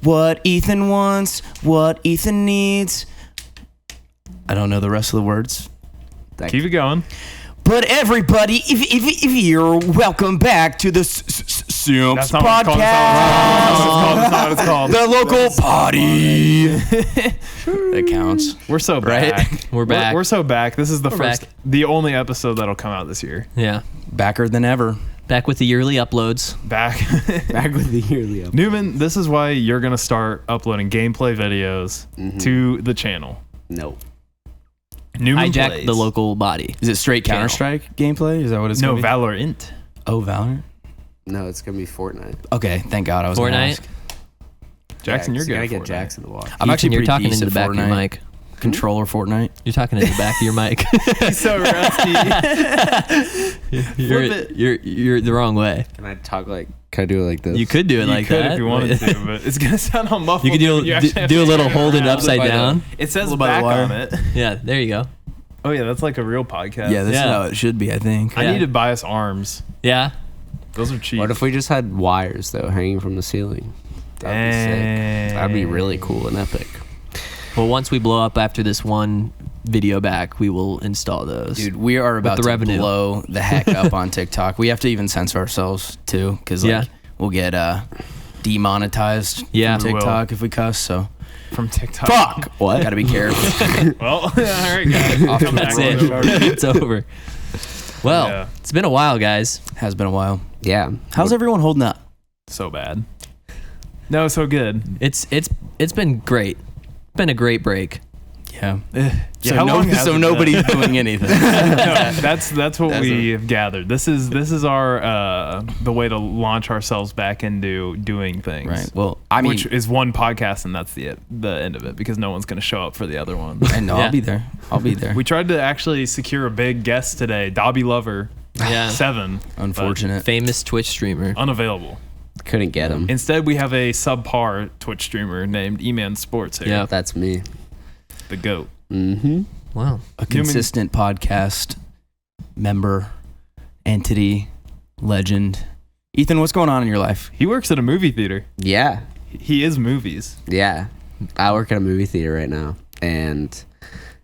what Ethan wants, what Ethan needs. I don't know the rest of the words. Keep it going. But everybody, if you're welcome back to the Simps Podcast. That's not what it's called. The Local Podi. That counts. We're so back. We're back. We're so back. This is the only episode that'll come out this year. Yeah. Backer than ever. Back with the yearly uploads. Back with the yearly uploads. Newman, this is why you're going to start uploading gameplay videos to the channel. No. Newman Hijack plays. the local body. Is it straight Counter-Strike gameplay? Is that what it's No, going to be? Valorant. Oh, Valorant? No, it's going to be Fortnite. Okay, thank God I was going to Fortnite? ask. Jackson, you're good gotta at get Fortnite. Jackson to watch. I'm actually You're pretty talking decent into the at back of your Fortnite. mic. Controller Fortnite. You're talking into the back of your mic. He's so rusty. You're the wrong way. Can I talk like? Can I do it like this? You could do it You like could that. if you wanted to, but it's going to sound all muffled. You could do a little hold it upside down. It says Hold by the back wire. on it. Yeah, there you go. Oh, yeah, that's like a real podcast. Yeah, this is Yeah. how it should be, I think. I Yeah. need to buy us arms. Yeah. Those are cheap. What if we just had wires though hanging from the ceiling? That'd be sick. That'd be really cool and epic. Well, once we blow up after this one video back, we will install those. Dude, we are about the to revenue. blow the heck up on TikTok. We have to even censor ourselves, too, because we'll get demonetized from Yeah. TikTok if we cuss, so. From TikTok? Fuck! What? Gotta be careful. Well, all right, guys. Come back That's on it. the show. It's over. Well, Yeah. it's been a while, guys. Has been a while. Yeah. How's everyone holding up? So bad. No, so good. It's been great. Been a great break. Yeah. Yeah, how long has it been? nobody's doing anything. No, that's what we've gathered. This is our the way to launch ourselves back into doing things. Right. Well, I mean, which is one podcast, and that's the end of it because no one's going to show up for the other one. I know. Yeah. I'll be there. We tried to actually secure a big guest today, Dobby Lover, Yeah. 7. Unfortunate. Famous Twitch streamer. Unavailable. Couldn't get him. Instead, we have a subpar Twitch streamer named E-Man Sports here. Yeah. That's me. The GOAT. Mm-hmm. Wow. A consistent podcast member, entity, legend. Ethan, what's going on in your life? He works at a movie theater. Yeah. He is movies. Yeah. I work at a movie theater right now, and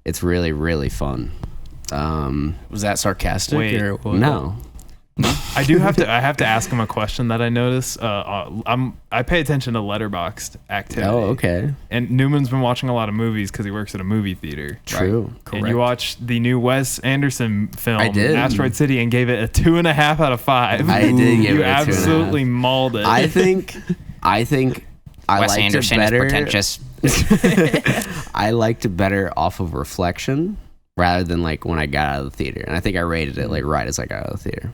it's really, really fun. Was that sarcastic? Wait, or what? No. I have to ask him a question that I notice. I pay attention to letterboxd activity. Oh, okay. And Newman's been watching a lot of movies because he works at a movie theater. True. And you watched the new Wes Anderson film, I did. Asteroid City, and gave it a 2.5 out of 5. I did give You it a 2.5. absolutely mauled it. I think I Wes liked Anderson it is better. pretentious. I liked it better off of reflection rather than like when I got out of the theater. And I think I rated it like right as I got out of the theater.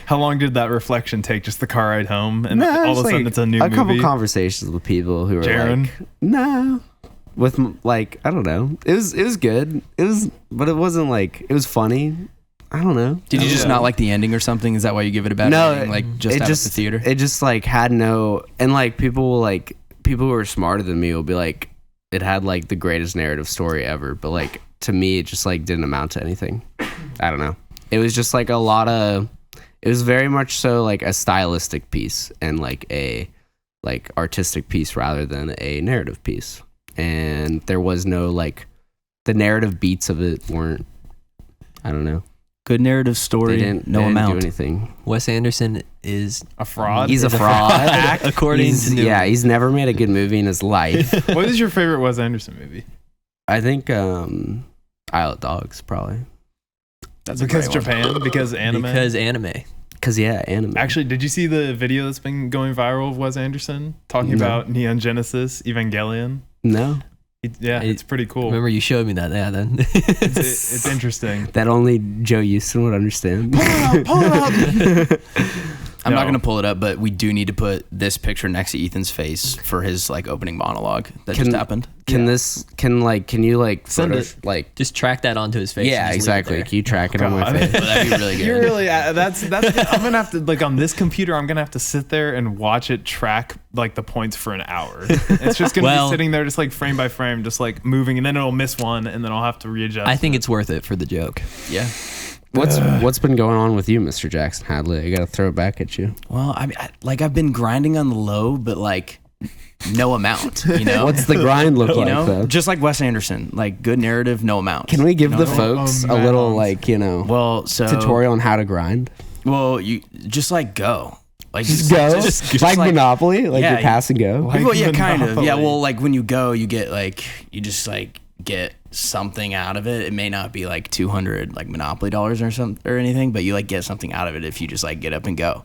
How long did that reflection take? Just the car ride home, and all of a sudden it's a new a movie. couple conversations with people who were Jaron? like, "No," with like I don't know. It was good. But it wasn't like it was funny. I don't know. Did you just not like the ending or something? Is that why you give it a bad rating? Like just out of the theater? It just like had no, and like people who are smarter than me will be like, it had like the greatest narrative story ever, but like to me it just like didn't amount to anything. I don't know. It was just like it was very much so like a stylistic piece and like a like artistic piece rather than a narrative piece. And there was no like the narrative beats of it weren't, I don't know. Good narrative story, They didn't no do amount. anything. Wes Anderson is A fraud. He's a fraud. according to Newman. Yeah, he's never made a good movie in his life. What is your favorite Wes Anderson movie? I think Isle of Dogs probably. That's a Because great one. Japan? Because anime? Because anime. Cause yeah, anime. Actually, did you see the video that's been going viral of Wes Anderson talking No. about Neon Genesis Evangelion? No, It's pretty cool. Remember you showed me that. Yeah, then. It's interesting. that only Joe Houston would understand. Pull it up. I'm not No. going to pull it up, but we do need to put this picture next to Ethan's face for his like opening monologue that just happened. Can you like Send photo, it. like Just track that onto his face. yeah, and just leave it exactly. there. Can you track it on my God. face? That'd be really good. You're really that's I'm gonna have to like on this computer. I'm gonna have to sit there and watch it track like the points for an hour. It's just gonna Well- be sitting there just like frame by frame, just like moving, and then it'll miss one, and then I'll have to readjust. I think it's worth it for the joke. Yeah. What's been going on with you, Mr. Jackson Hadley? I gotta throw it back at you. Well, I've been grinding on the low, but like no amount. You know, What's the grind look you like know, though? just like Wes Anderson, like good narrative, no amount. Can we give No the amount. folks a little like Well, so tutorial on how to grind? Well, you just like go. Like Just go, just like Monopoly, like Yeah, you pass and go. Like well, yeah, kind of. Yeah, Monopoly. well, like when you go, you get like you just like get something out of it. It may not be like 200 like Monopoly dollars or something or anything, but you like get something out of it if you just like get up and go.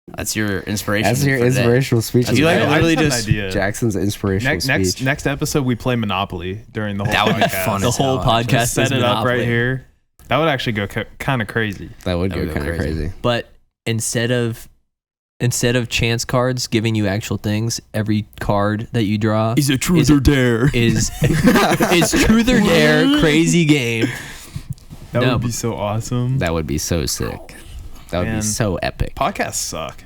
That's your inspiration. That's your for today. inspirational speech. You like I literally have an just idea. Jackson's inspirational speech. Next episode we play Monopoly during the whole That would be podcast. fun The as whole hell, actually. podcast Set is it up right Monopoly. here. That would actually go kind of crazy. That would That go would go kind of crazy. crazy. But instead of chance cards giving you actual things, every card that you draw Is it truth or dare? is truth or dare, crazy game. That No, would be so awesome. That would be so sick. That would Man. be so epic. Podcasts suck.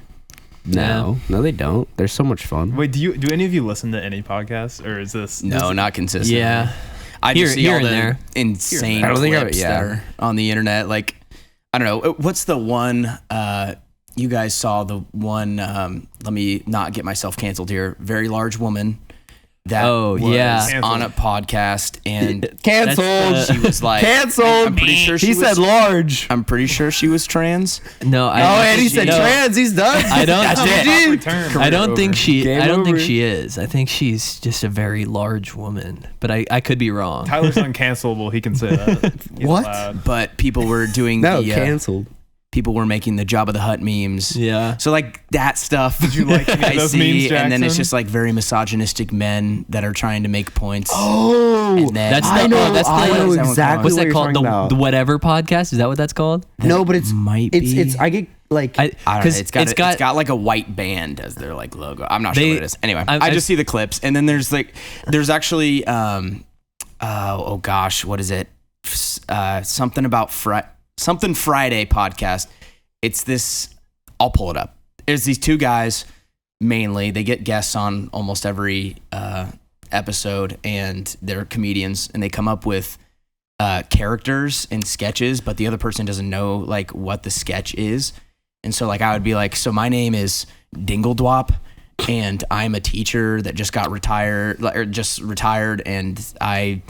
No, they don't. They're so much fun. Wait, do any of you listen to any podcasts, or is this? No, not consistent. Yeah. I Here- just see here all and the there. insane I don't think I would- clips yeah. that are on the internet. Like, I don't know. What's the one you guys saw? The one. Let me not get myself canceled here. Very large woman. That Oh, was yeah. on a podcast and Canceled. she was like Canceled. I'm pretty sure He said large. I'm pretty sure she was trans. No, Oh, and he said no, trans. He's done. I don't. That's it. I don't think she. Game I don't think over. she is. I think she's just a very large woman. But I could be wrong. Tyler's uncancelable. He can say that. He's What? allowed. But people were doing No, the canceled. people were making the Jabba the Hutt memes. Yeah. So like that stuff. Did you like any of those memes, and then it's Jackson? just like very misogynistic men that are trying to make points. Oh, And then- That's I the- know. oh, that's the- I know what is that one exactly called? What's what that you're called? talking about. The whatever podcast? Is that what that's called? No, but it's might it's be. it's. I get like. I don't know. 'cause It's got like a white band as their like logo. I'm not sure They- what it is. Anyway, I- I just see the clips, and then there's actually oh gosh, what is it? Something about something Friday podcast. It's this. I'll pull it up. There's these two guys mainly. They get guests on almost every episode, and they're comedians, and they come up with characters and sketches, but the other person doesn't know like what the sketch is. And so like I would be like, so my name is Dingledwop and I'm a teacher that just got retired and I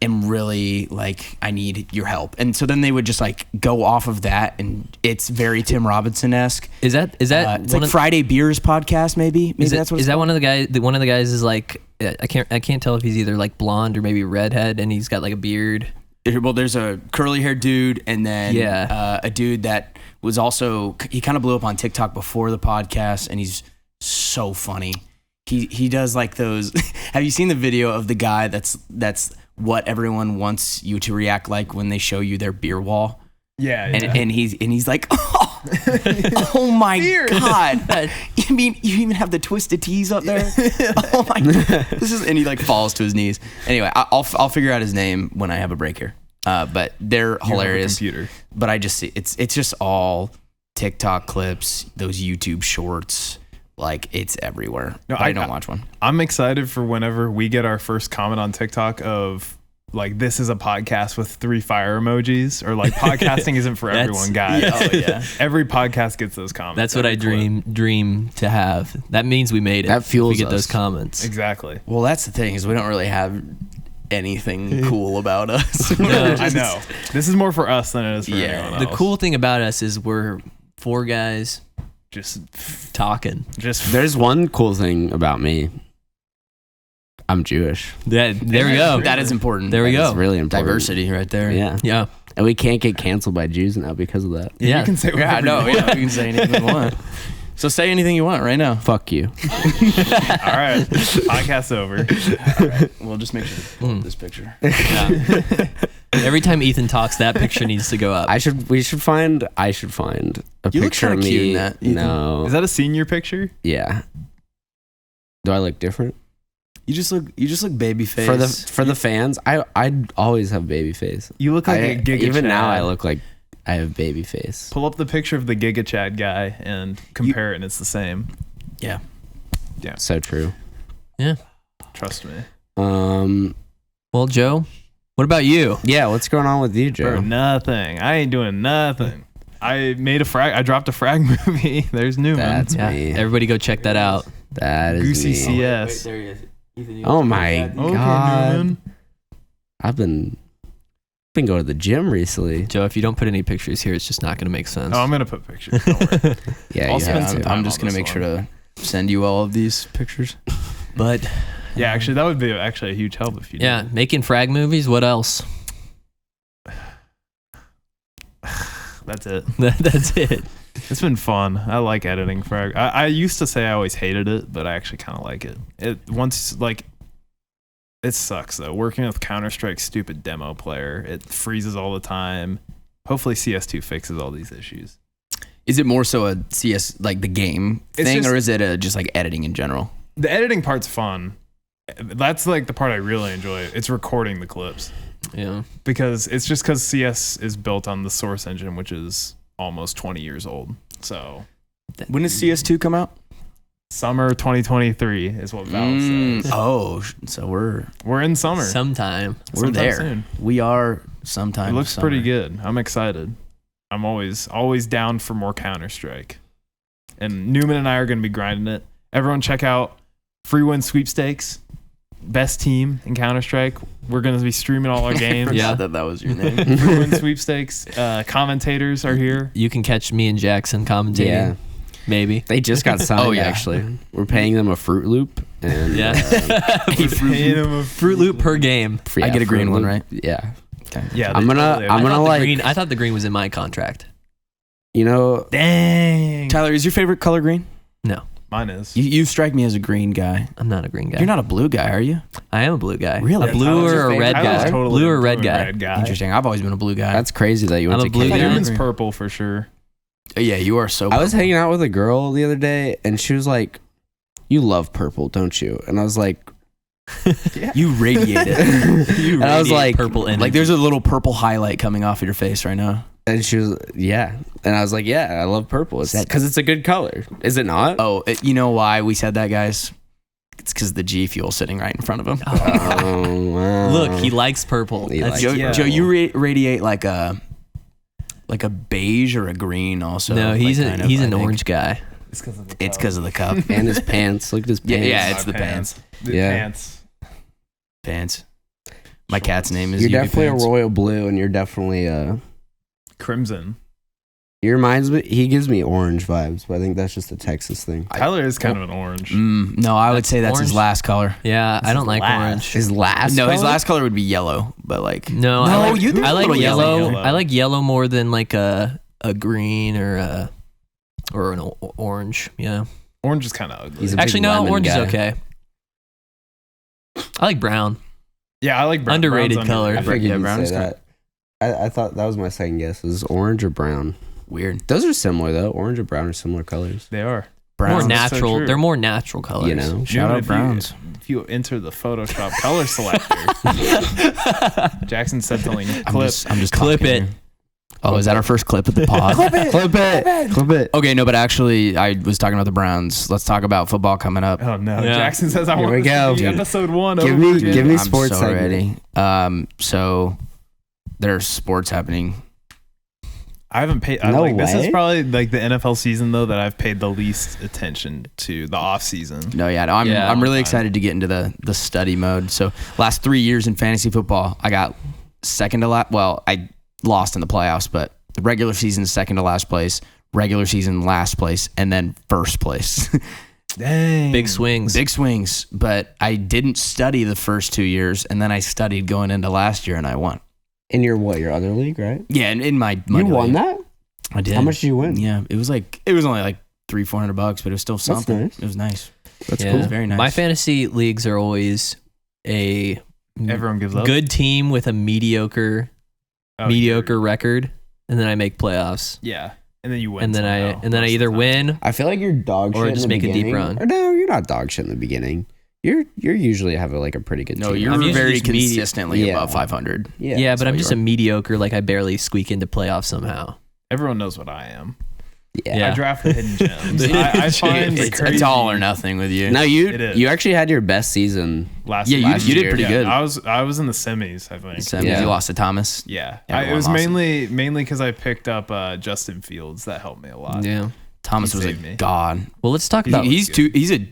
am really like, I need your help. And so then they would just like go off of that, and it's very Tim Robinson-esque. Is that It's one like of, Friday Beers podcast, maybe that's what is it's that called? one of the guys? One of the guys is like I can't tell if he's either like blonde or maybe redhead, and he's got like a beard. Well, there's a curly haired dude, and then a dude that was also, he kind of blew up on TikTok before the podcast, and he's so funny. He does like those. Have you seen the video of the guy that's what everyone wants you to react like when they show you their beer wall? Yeah, And he's like, oh my god! You mean you even have the twisted tees up there? Oh my god! And he like falls to his knees. Anyway, I'll figure out his name when I have a break here. But they're hilarious. Computer. But I just see it's just all TikTok clips, those YouTube shorts. Like it's everywhere. No, But I don't watch one. I'm excited for whenever we get our first comment on TikTok of like, this is a podcast with 3 fire emojis, or like podcasting isn't for everyone, guys. Oh yeah. Every podcast gets those comments. That's what I Every clip. dream to have. That means we made it. That fuels we get us. those comments. Exactly. Well, that's the thing, is we don't really have anything cool about us. No. I know. This is more for us than it is for Yeah. anyone The else. cool thing about us is we're 4 guys Just talking. There's one cool thing about me. I'm Jewish. There we go. That is important. There we It's go. really important. Diversity right there. Yeah. Yeah. And we can't get canceled by Jews now because of that. Yeah. You can say Yeah, whatever no, you want. yeah, we can say anything we want. So say anything you want right now. Fuck you. All right. Podcast's over. We'll just make sure to pull up this picture. Yeah. Every time Ethan talks, that picture needs to go up. We should find a You look picture of kinda me. cute in that, Ethan. No. Is that a senior picture? Yeah. Do I look different? You just look baby face. For the fans, I'd always have baby face. You look like a Giga even Chad. now I look like I have baby face. Pull up the picture of the Giga Chad guy and compare it, and it's the same. Yeah. So true. Yeah. Trust me. Well, Joe, what about you? Yeah, what's going on with you, Joe? Bro, nothing. I ain't doing nothing. I dropped a frag movie. There's Newman. That's Yeah. me. Everybody go check that out. That is Goosey me. CS. there he is. Ethan, you Oh want to my take that? Okay, God. Newman. I've been going to the gym recently. Joe, if you don't put any pictures here, it's just not going to make sense. Oh, I'm gonna put pictures. Don't worry. Yeah, I'll you spend have some to. time I'm just on gonna this make sure one. to send you all of these pictures. But Yeah, actually, that would be actually a huge help if you yeah, did. making frag movies. What else? That's it. That's it. It's been fun. I like editing frag. I used to say I always hated it, but I actually kind of like it. It sucks though. Working with Counter-Strike's stupid demo player, it freezes all the time. Hopefully CS2 fixes all these issues. Is it more so a CS like the game It's thing, just- or is it just like editing in general? The editing part's fun. That's like the part I really enjoy. It's recording the clips Yeah. because CS is built on the Source engine, which is almost 20 years old. So When does CS2 come out? summer 2023 is what Valve says. Oh, so We're in summer. Sometime. we're Sometime there. soon. We are sometime. It looks summer. pretty good. I'm excited. I'm always down for more Counter-Strike. And Newman and I are going to be grinding it. Everyone check out Free Win Sweepstakes. Best team in Counter-Strike. We're going to be streaming all our games. Yeah. that was your name. Free Win Sweepstakes. Commentators are here. You can catch me and Jackson commentating. Yeah. Maybe. They just got signed. Oh, yeah. Actually, we're paying them a Fruit Loop, and Yeah. We're paying them a Fruit Loop per game. I get a green Fruit one, Loop. right? Yeah. Yeah, I'm gonna I thought the green was in my contract. you know, Dang. Tyler, is your favorite color green? No, Mine is. You strike me as a green guy. I'm not a green guy. You're not a blue guy, are you? I am a blue guy. Really? A blue Tyler's or your a red favorite? guy? Tyler's totally Blue or a red guy? red guy. Interesting. I've always been a blue guy. that's crazy that you went I'm to a blue K. guy. Newman's Green. purple for sure. Yeah, you are so. I was purple. hanging out with a girl the other day, and she was like, "You love purple, don't you?" And I was like, You radiate it. and I was Radiate like, purple energy. Like there's a little purple highlight coming off of your face right now. and she was, yeah, and I was like, "Yeah, I love purple. It's because it's a good color, is it not?" Oh, you know why we said that, guys? It's because the G Fuel sitting right in front of him. Oh, wow. Look, he likes purple. He That's- likes Joe, Yeah. Joe, you radiate like a beige or a green. Also, no, he's like, kind of, he's I an think. orange guy. It's because of the It's because of the cup. and his pants. Look at his Yeah, pants. yeah, it's the The Yeah. pants. Pants. My cat's name is. You're Yuki definitely Pants. a royal blue, and you're definitely Crimson. He reminds me. He gives me orange vibes, but I think that's just a Texas thing. Tyler is kind of an orange. No, I would That's say that's his orange? last color. Yeah, I don't like last. orange. His last. No, his color? last color would be yellow, but like No, No, I like, you- I like little yellow. yellow. I like yellow more than like a green or an orange. Yeah. Orange is kind of ugly. He's a big Actually, no, lemon orange guy. is okay. I like brown. Yeah, I like brown. Underrated Brown's color. I underrated. figured Yeah, you'd brown say is that. I thought that was my second guess. Is orange or brown? weird. Those are similar though. Orange and brown are similar colors. They are. Browns. More That's so natural. true. They're more natural colors. You know. Shout Newman, out if you- Browns. If you enter the Photoshop color selector, Jackson said something. Clip. I'm just Clip talking it. here. Oh, is that our first clip of the pod? Clip it. Okay, no, but actually, I was talking about the Browns. Let's talk about football coming up. Oh no! Yeah. Jackson says I Here want we this go. to be Dude. episode 1. Give over me- again. give me I'm sports so segment. ready. So there's sports happening. I haven't paid. No This is way. probably like the NFL season though that I've paid the least attention to the off season. No, yeah, no, I'm Yeah. really excited to get into the study mode. So last 3 years in fantasy football, I got second to last. Well, I lost in the playoffs, but the regular season second to last place, regular season last place, and then first place. Dang. Big swings. Big swings, but I didn't study the first 2 years, and then I studied going into last year, and I won. In your your other league, right? Yeah, and in my You money won league, that? I did. How much did you win? Yeah, it was only like $300-400, but it was still something. nice. It was nice. That's Yeah. It was very nice. My fantasy leagues are always a Everyone gives up. good team with a mediocre Oh, record, and then I make playoffs. Yeah, and then you win. And then I somehow and then I most of either the time. win. I feel like you're dog shit Or in just the make a deep beginning. run. Or no, you're not dog shit in the beginning. You're usually have a pretty good No, team. you're I'm usually very just media- consistently Yeah. above 500. Yeah, that's but I'm what just you a mediocre. Like I barely squeak into playoffs somehow. Everyone knows what I am. are. Yeah. I draft the hidden gems. The I hidden find the gems. crazy It's all or nothing with you. No, It you is. you actually had your best season. last Yeah, year. you did pretty good. I was in the semis, I think. So Yeah. you lost to Thomas. Yeah, Everyone it was lost. mainly because I picked up Justin Fields. That helped me a lot. Yeah. Thomas He was a saved me. god. Well, let's talk He's- about He's a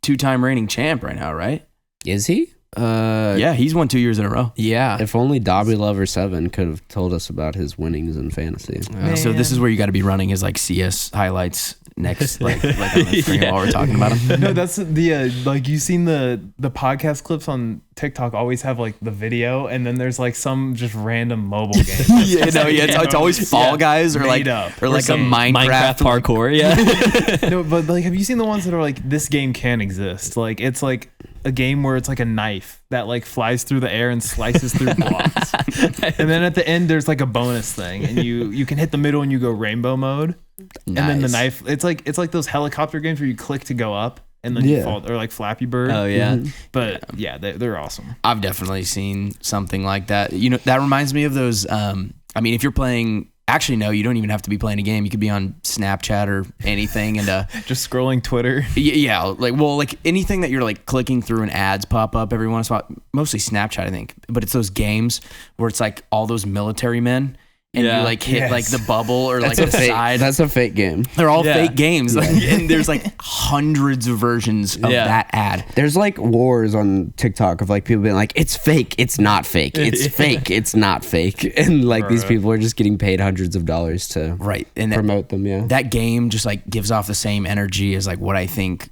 2-time reigning champ right now, right? Is he? Yeah, he's won 2 years in a row. Yeah. If only Dobby Lover 7 could have told us about his winnings in fantasy. So this is where you got to be running his like CS highlights next, like on the screen while we're talking about him. No, that's the like you seen the podcast clips on TikTok always have like the video, and then there's like some just random mobile game. It's always Fall Guys or Made like up. or like a Minecraft parkour. Yeah. No, but like, have you seen the ones that are like this game can exist? Like it's like a game where it's like a knife that like flies through the air and slices through blocks, and then at the end there's like a bonus thing, and you can hit the middle and you go rainbow mode. And then the knife, it's like those helicopter games where you click to go up and then you fall, or like Flappy Bird. Oh yeah. But yeah, they're awesome. I've definitely seen something like that. You know, that reminds me of those. I mean, if you're playing, actually, no, you don't even have to be playing a game. You could be on Snapchat or anything, and Just scrolling Twitter. yeah, like anything that you're like clicking through and ads pop up every once in a while. Mostly Snapchat, I think, but it's those games where it's like all those military men. And you like hit like the bubble or like the side. That's a fake game. They're all fake games. Like, and there's like hundreds of versions of that ad. There's like wars on TikTok of like people being like, it's fake, it's not fake, it's fake, it's not fake. And like these people are just getting paid hundreds of dollars to and promote them. Yeah. That game just like gives off the same energy as like what I think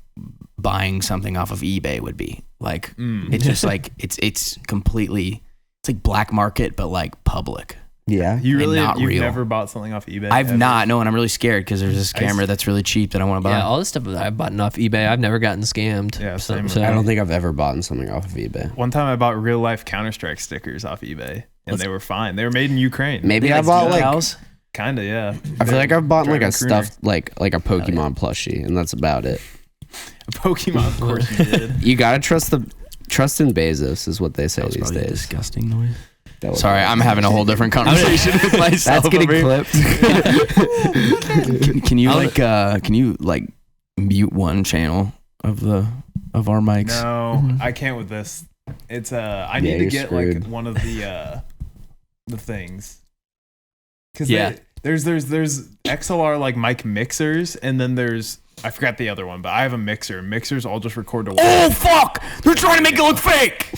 buying something off of eBay would be. Like it's just like it's completely, it's like black market, but like public. Yeah. You've real. never bought something off eBay? I've not, no, and I'm really scared because there's this camera that's really cheap that I want to buy. Yeah, all this stuff that I've bought off eBay, I've never gotten scammed. Yeah, so, same so I don't think I've ever bought something off of eBay. One time I bought real life Counter-Strike stickers off eBay, and they were fine. They were made in Ukraine. Maybe I bought like, Kinda, yeah. I feel like I've bought like a Driving stuffed like a Pokemon plushie, and that's about it. A Pokemon, of course you did. You gotta trust in Bezos is what they say these Probably a days. disgusting noise. Sorry, I'm having a whole different conversation with myself. That's getting over here. clipped. Can you mute one channel of our mics? No, I can't with this. It's I need to you're get screwed. like one of the things. Cause there's XLR like mic mixers, and then there's, I forgot the other one, but I have a mixer. Mixers all just record to one. Oh fuck! They're trying to make it look fake.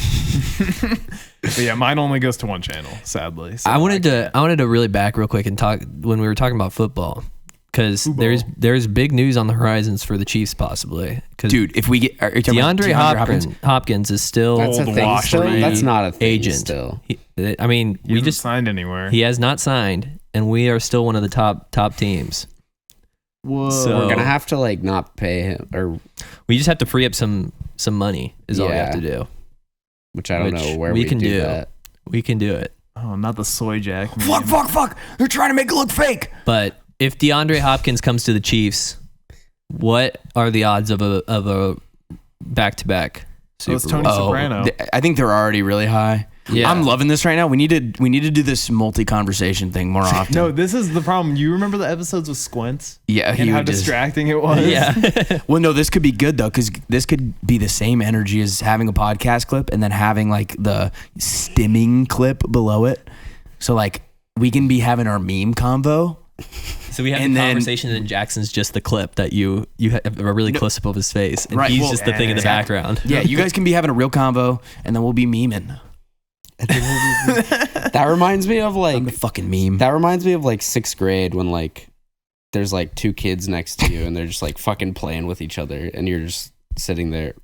But yeah, mine only goes to one channel, sadly. So I wanted to really back real quick and talk when we were talking about football, because there's big news on the horizons for the Chiefs possibly. Dude, if we get DeAndre Hopkins is still That's a thing washed still? me. That's not a thing agent. still. I mean, He we hasn't just signed anywhere. he has not signed, and we are still one of the top teams. Whoa. So We're gonna have to like not pay him, or we just have to free up some money is all we have to do. which I don't Which know where we we can do. that. We can do it. Oh, not the soy jack. meme. Fuck! They're trying to make it look fake. But if DeAndre Hopkins comes to the Chiefs, what are the odds of a back-to-back So it's Super Tony Bowl? Soprano. I think they're already really high. Yeah. I'm loving this right now. We need to do this multi-conversation thing more often. No, this is the problem. You remember the episodes with Squints? Yeah, And he how would just. distracting it was? Yeah. Well, no, this could be good though, because this could be the same energy as having a podcast clip and then having like the stimming clip below it. So like we can be having our meme convo. So we have And the then- conversation, and Jackson's just the clip that you have a really close up of his face, and Right, he's well, just the thing in the exactly. background. Yeah, you guys can be having a real convo, and then we'll be memeing. That reminds me of I'm like the fucking meme. that reminds me of like 6th grade when like there's like two kids next to you and they're just like fucking playing with each other and you're just sitting there.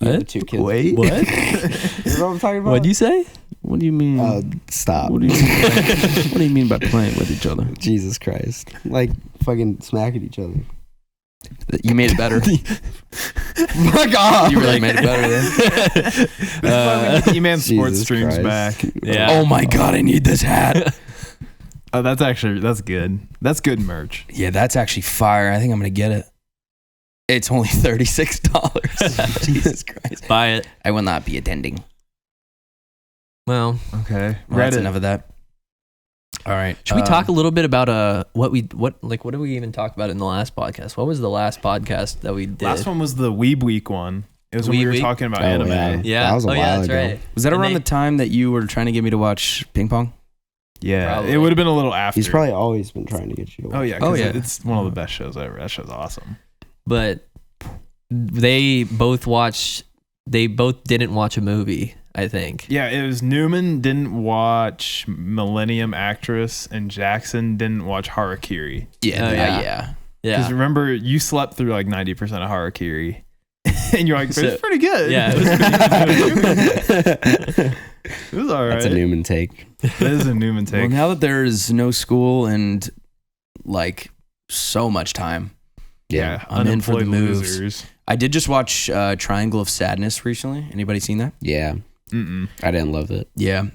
You know, What? the two kids. Wait, What? You know what I'm talking about? What'd you say? what do you mean? Stop. What do you mean? What do you mean by playing with each other? Jesus Christ. Like fucking smacking each other. You made it better. My God. You really made it better then. This is why we need E-Man Sports Jesus streams Christ. back. Yeah. Oh my god, I need this hat. Oh, that's good. That's good merch. Yeah, that's actually fire. I think I'm gonna get it. It's only $36. Jesus Christ. Buy it. I will not be attending. Well, Okay. Well, that's enough of that. All right. should we talk a little bit about what did we even talk about in the last podcast? What was the last podcast that we did? Last one was the Weeb Week one. It was when we Weeb were Week? talking about Oh, anime. yeah. Yeah. That was a while that's ago. right. Was that And around they- the time that you were trying to get me to watch ping pong? Yeah, Probably. it would have been a little after. He's probably always been trying to get you to watch. Oh yeah. Oh, yeah. It's one of the best shows ever. That show's awesome. But they both didn't watch a movie, I think. Yeah, it was Newman didn't watch Millennium Actress and Jackson didn't watch Harakiri. Yeah. Because remember, you slept through like 90% of Harakiri. And you're like, but it's pretty good. Yeah, it was pretty It was all right. That's a Newman take. That is a Newman take. Well, now that there's no school and like so much time, Yeah, I'm in for the unemployed moves. losers. I did just watch Triangle of Sadness recently. Anybody seen that? Yeah. Mm-mm. I didn't love it. Yeah,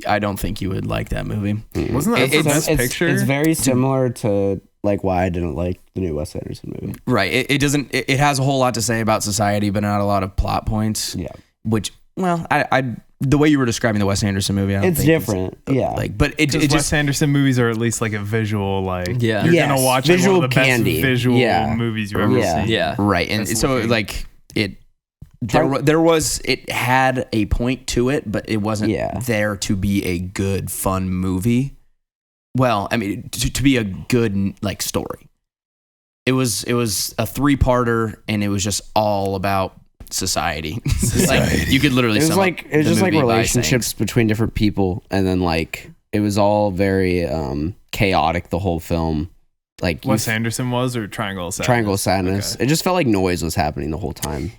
I don't think you would like that movie. Wasn't that the best picture? It's very similar to like why I didn't like the new Wes Anderson movie. Right. It doesn't. It has a whole lot to say about society, but not a lot of plot points. Yeah. Which, well, I the way you were describing the Wes Anderson movie, I don't It's think different. Yeah. Like, but it Wes just Anderson movies are at least like a visual, like Yeah. you're Yes, gonna watch visual one of the candy. best visual Yeah. movies you've ever Yeah. seen. Yeah. right, and That's so looking. like it. It had a point to it, but it wasn't there to be a good, fun movie. Well, I mean, to be a good like story. It was a 3-parter, and it was just all about society. Like, you could literally. It was sum like up it was the just like movie by relationships saying- between different people, and then like it was all very chaotic the whole film. Like Wes Anderson was or Triangle of Sadness? Triangle of Sadness. Okay. It just felt like noise was happening the whole time.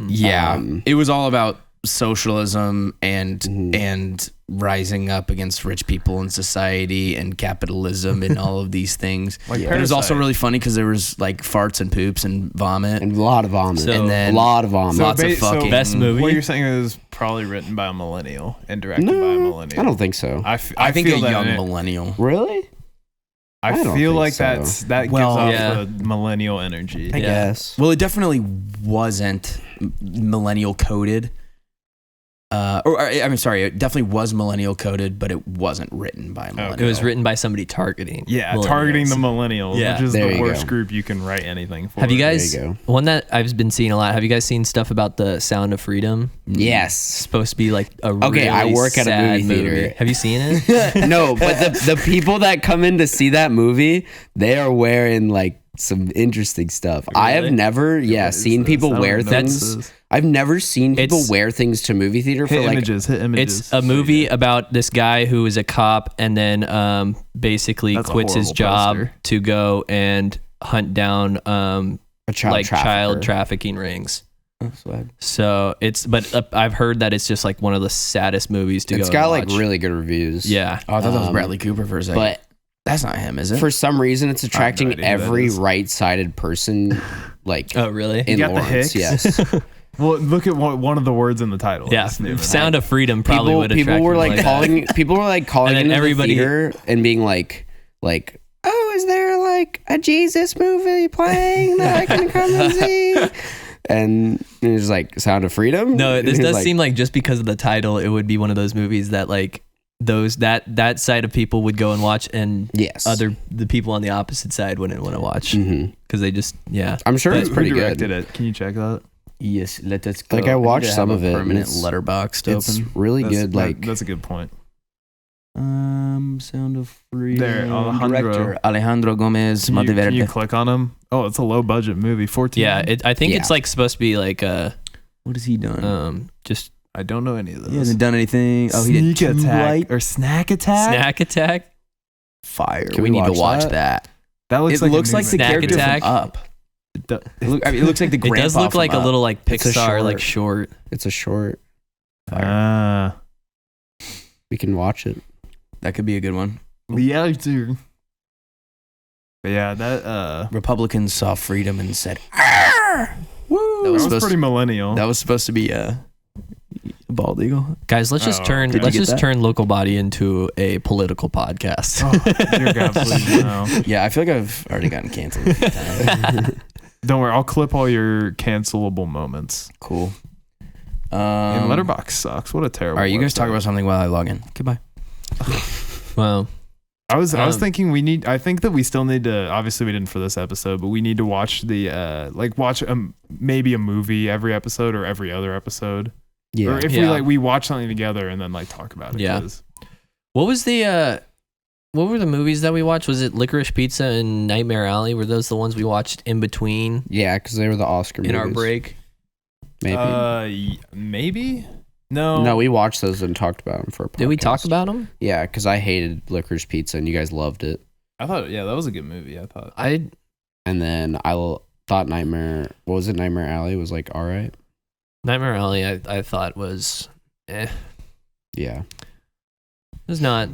Yeah, it was all about socialism and Mhm. and rising up against rich people in society and capitalism and all of these things. Like But it was also Parasite. really funny because there was like farts and poops and vomit. And a lot of vomit. So- And then a lot of vomit. lots of fucking Best movie? What you're saying is probably written by a millennial and directed by a No, millennial. I don't think so. I think feel a that young in it. millennial. Really? I I don't feel think like so. that Well, gives off yeah. the millennial energy. I guess. Well, it definitely wasn't millennial coded. It definitely was millennial coded, but it wasn't written by a millennial. It was written by somebody targeting. Yeah, millennials. targeting the millennials, Yeah. which is There the you worst go. group you can write anything for. Have you There guys? you go. One that I've been seeing a lot. Have you guys seen stuff about the Sound of Freedom? It's Yes. supposed to be like a Okay, I really work at a sad movie theater. Have you seen it? No, but the people that come in to see that movie, they are wearing like some interesting stuff. I have Really? never, seen people wear things. That's I've never seen people It's- wear things to movie theater for hit like. images. Hit images. It's a movie about this guy who is a cop and then basically That's a quits his horrible job poster. to go and hunt down A child child trafficker. trafficking rings. Oh, swag. So I've heard that it's just like one of the saddest movies to go. It's got and like watch. really good reviews. Yeah. Oh, I thought that was Um, Bradley Cooper for a second. But that's not him, is it? for some reason, it's attracting idea who that every is. right-sided person, like Oh really? in got the Lawrence. Hicks? Yes. Well, look at one of the words in the title. Yeah. This movie. Sound of Freedom probably would attract people were people like that. calling. People were like calling And then into everybody- the theater and being like, oh, is there like a Jesus movie playing that I can come and see? And it was like Sound of Freedom. No, And this he was does like, seem like just because of the title, it would be one of those movies that like that side of people would go and watch, and yes. the people on the opposite side wouldn't want to watch Mhm. because they just I'm sure But it's Who pretty directed good. it? Can you check that? Yes, let us go. Like, I need watched to have some a of it, and Permanent it's- letterboxd It's open. really That's- good. that- Like that's a good point. Sound of Freedom. There, Alejandro. Director Alejandro Gomez Can you Monteverde. click on him? Oh, it's a low budget movie. 14. yeah. I think it's Yeah. like supposed to be like What has he done? just I don't know any of those. He hasn't done anything. Oh, he did Sneak Too Attack Bright. or Snack Attack. Snack Attack. Fire. Can we we need to watch watch that? that. That looks It like looks like the Snack character Attack. from Up. the. It looks like the It grandpa does look from like a Up. little like It's a Pixar like short. it's a short. Ah, We can watch it. That could be a good one. yeah, too. But yeah, that Republicans saw freedom and said, "Arr!" Woo! that was pretty millennial. That was supposed to be a bald eagle. Guys, let's just Oh, turn did you let's get just that? turn Local Body into a political podcast. Oh, dear God, please no. Yeah, I feel like I've already gotten canceled a few times. Don't worry, I'll clip all your cancelable moments. Cool. And Letterboxd sucks. What a terrible. All right, you guys website. talk about something while I log in. Goodbye. Well, I was Um, thinking I think that we still need to, obviously we didn't for this episode, but we need to watch the watch maybe a movie every episode or every other episode. Yeah. Or if Yeah. we watch something together and then like talk about it. Yeah. 'cause- what was the what were the movies that we watched? Was it Licorice Pizza and Nightmare Alley? Were those the ones we watched in between Yeah, because they were the Oscar in movies. our break? Maybe. Maybe. No. No, we watched those and talked about them for a podcast. Did we talk about them? Yeah, because I hated Licorice Pizza and you guys loved it. I thought, that was a good movie. I thought. And then thought Nightmare Alley was like all right. Nightmare Alley, I thought was, It Yeah. was not.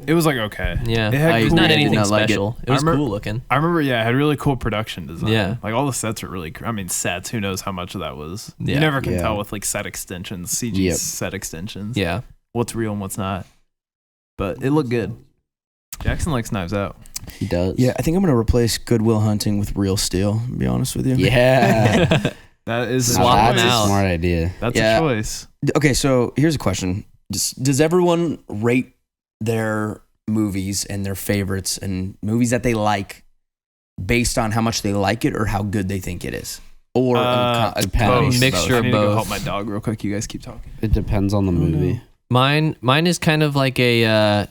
It was like okay. Yeah, It had it was cool- not did anything not like it. special. It was I remember- cool looking. I remember, it had really cool production design. Yeah. Like all the sets are really, sets, who knows how much of that was. Yeah. You never can Yeah. tell with like set extensions, CG Yep. set extensions. Yeah, What's real and what's not. But it looked good. Jackson likes Knives Out. He does. Yeah, I think I'm gonna replace Good Will Hunting with Real Steel. To be honest with you. Yeah. That is Swap That's them a out. smart idea. That's Yeah. a choice. Okay, so here's a question: Does everyone rate their movies and their favorites and movies that they like based on how much they like it or how good they think it is, or a depends. combination of Mixture I of need to go both. help my dog real quick. You guys keep talking. It depends on the movie. mine is kind of like a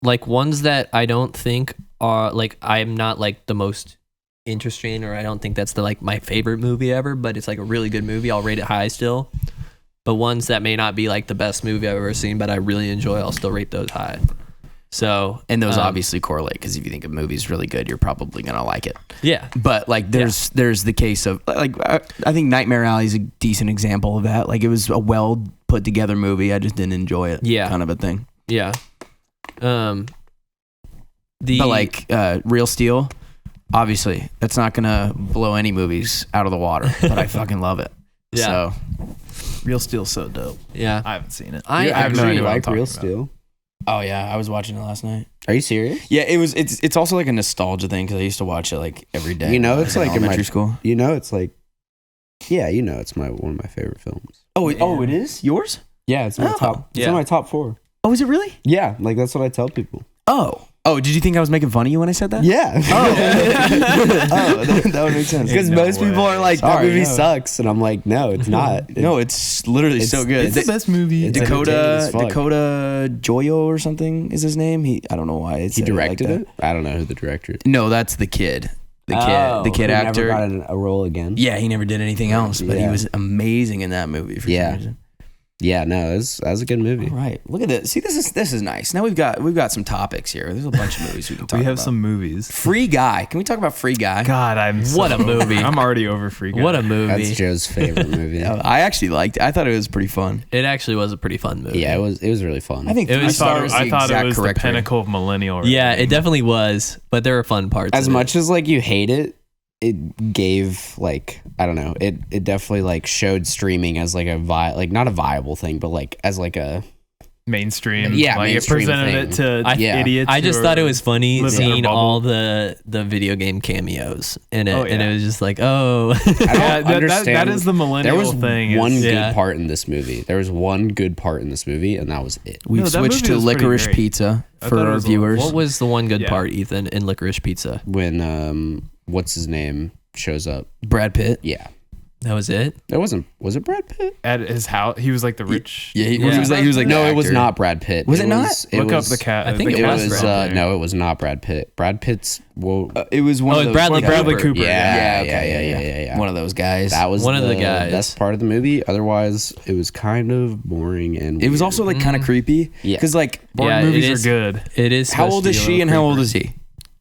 like ones that I don't think are like I'm not like the most interesting, or I don't think that's the like my favorite movie ever, but it's like a really good movie. I'll rate it high still. But ones that may not be like the best movie I've ever seen, but I really enjoy, I'll still rate those high. So And those obviously correlate because if you think a movie's really good, you're probably gonna like it. yeah, But like, there's the case of like I think Nightmare Alley is a decent example of that. Like, it was a well put together movie. I just didn't enjoy it. Yeah. kind of a thing. yeah. But But like Real Steel, obviously that's not gonna blow any movies out of the water. But I fucking love it. Yeah. So Real Steel's so dope. yeah, I haven't seen it. I have no actually idea what I'm like talking Real about. Steel. oh yeah, I was watching it last night. Are you serious? Yeah, it's also like a nostalgia thing because I used to watch it like every day. You know, it's in like in my- elementary school. You know, it's like, yeah, you know, it's one of my favorite films. Oh, it is yours. Yeah, it's my Oh. top. It's Yeah. in my top 4. Oh, is it really? Yeah, like that's what I tell people. Oh, did you think I was making fun of you when I said that? Yeah. Oh, that would make sense. Because No most people way. are like, Sorry, that movie no. sucks, and I'm like, no, it's not. No, it's literally so good. It's the best movie. It's entertaining as fuck. Dakota Joyo or something is his name. I don't know why it's He directed like it. I don't know who the director is. No, that's the kid. The kid Who actor. Never got a role again. Yeah, he never did anything else, but he Yeah. was amazing in that movie for Yeah. some reason. Yeah, no, that was a good movie. All right, look at this. See, this is nice. Now we've got some topics here. There's a bunch of movies we can talk We have about. some movies. Free Guy. Can we talk about Free Guy? God, What a movie. I'm already over Free Guy. what a movie. That's Joe's favorite movie. I actually liked it. I thought it was pretty fun. It actually was a pretty fun movie. Yeah, it was really fun. I think It 3 was- stars I is thought the it exact was the correct rating. pinnacle of millennial. Yeah, rating. it definitely was, but there were fun parts. as in much as like you hate it, it gave like, I don't know, it definitely like showed streaming as like like not a viable thing, but like as like a mainstream. Yeah, like mainstream it presented thing. it to Yeah. idiots. I just who thought it are was funny living in a seeing bubble. all the video game cameos in it, Oh, and yeah. it was just like, oh, I don't Yeah, that understand. is the millennial There was thing. one is- good Yeah. part in this movie. There was one good part in this movie, and that was it. We've No, that switched movie to was pretty Licorice great. Pizza I for thought it our was a- viewers. what was the one good Yeah. part, Ethan, in Licorice Pizza? When what's his name shows up. Brad Pitt. Yeah, That was it. was it Brad Pitt? at his house. He was like the rich. Yeah, he Yeah. was like No, the it was actor. not Brad Pitt. Was it not? Look up the cat. I think the it It cat's was was right there. no, it was not Brad Pitt. Brad Pitt's It was one Oh, of it's those. Bradley Cooper. Yeah, okay, yeah. One of those guys. that was One of the guys. best part of the movie. Otherwise, it was kind of boring and It was weird. also like kind of creepy. Yeah. Because like, Born Yeah, it movies is- are good. It is. how supposed old to is be a she little and how old creeper. is he?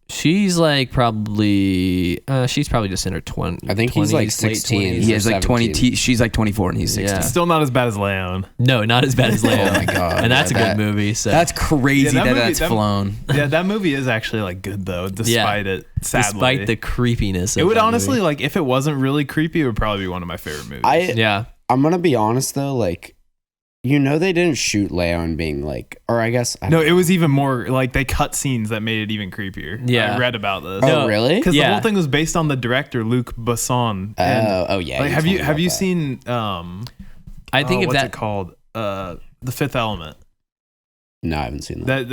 She's like probably. She's probably just in her 20s. I think he's like late 16. 20s. He has like 20. 17. She's like 24 and he's 16. Yeah. Still not as bad as Leon. No, not as bad as Leo. Oh my God, And that's yeah, a that- good movie. So That's crazy Yeah, that that movie- that's that- flown. Yeah, that movie is actually like good though, despite it. Sadly, despite the creepiness. it of would that honestly movie. like if it wasn't really creepy, it would probably be one of my favorite movies. Yeah. I'm gonna be honest though, like, you know, they didn't shoot Leon being like, or I guess I No, don't it know. was even more like they cut scenes that made it even creepier. Yeah. I read about this. Oh, No, really? Because the Yeah. whole thing was based on the director Luc Besson. And, Oh yeah. like, you have told you me have about you that. seen I think if what's that. it called? The Fifth Element. No, I haven't seen that.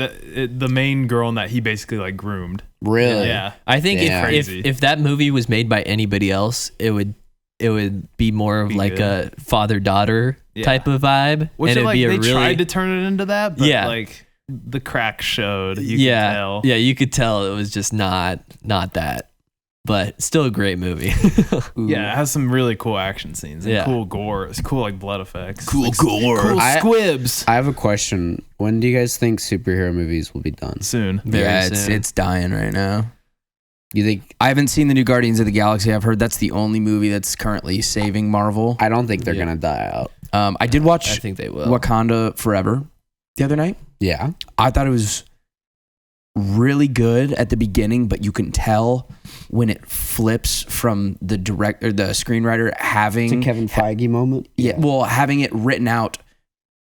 The main girl in that he basically like groomed. Really? Yeah. I think Yeah. if Crazy. if that movie was made by anybody else, it would be more of Be like good. a father daughter Yeah. type of vibe, Which and are, it'd like be a they really tried to turn it into that, but Yeah. like the crack showed. You yeah, could tell. yeah, you could tell it was just not that, but still a great movie. Yeah, it has some really cool action scenes and Yeah. cool gore. It's cool like blood effects. Cool gore. Cool squibs. I have a question. When do you guys think superhero movies will be done? Soon. Very Yeah, soon. it's dying right now. You think? I haven't seen the new Guardians of the Galaxy. I've heard that's the only movie that's currently saving Marvel. I don't think they're Yeah. gonna die out. I did I watch think they will. Wakanda Forever the other night. Yeah. I thought it was really good at the beginning, but you can tell when it flips from the director, the screenwriter having It's a Kevin Feige moment. well, having it written out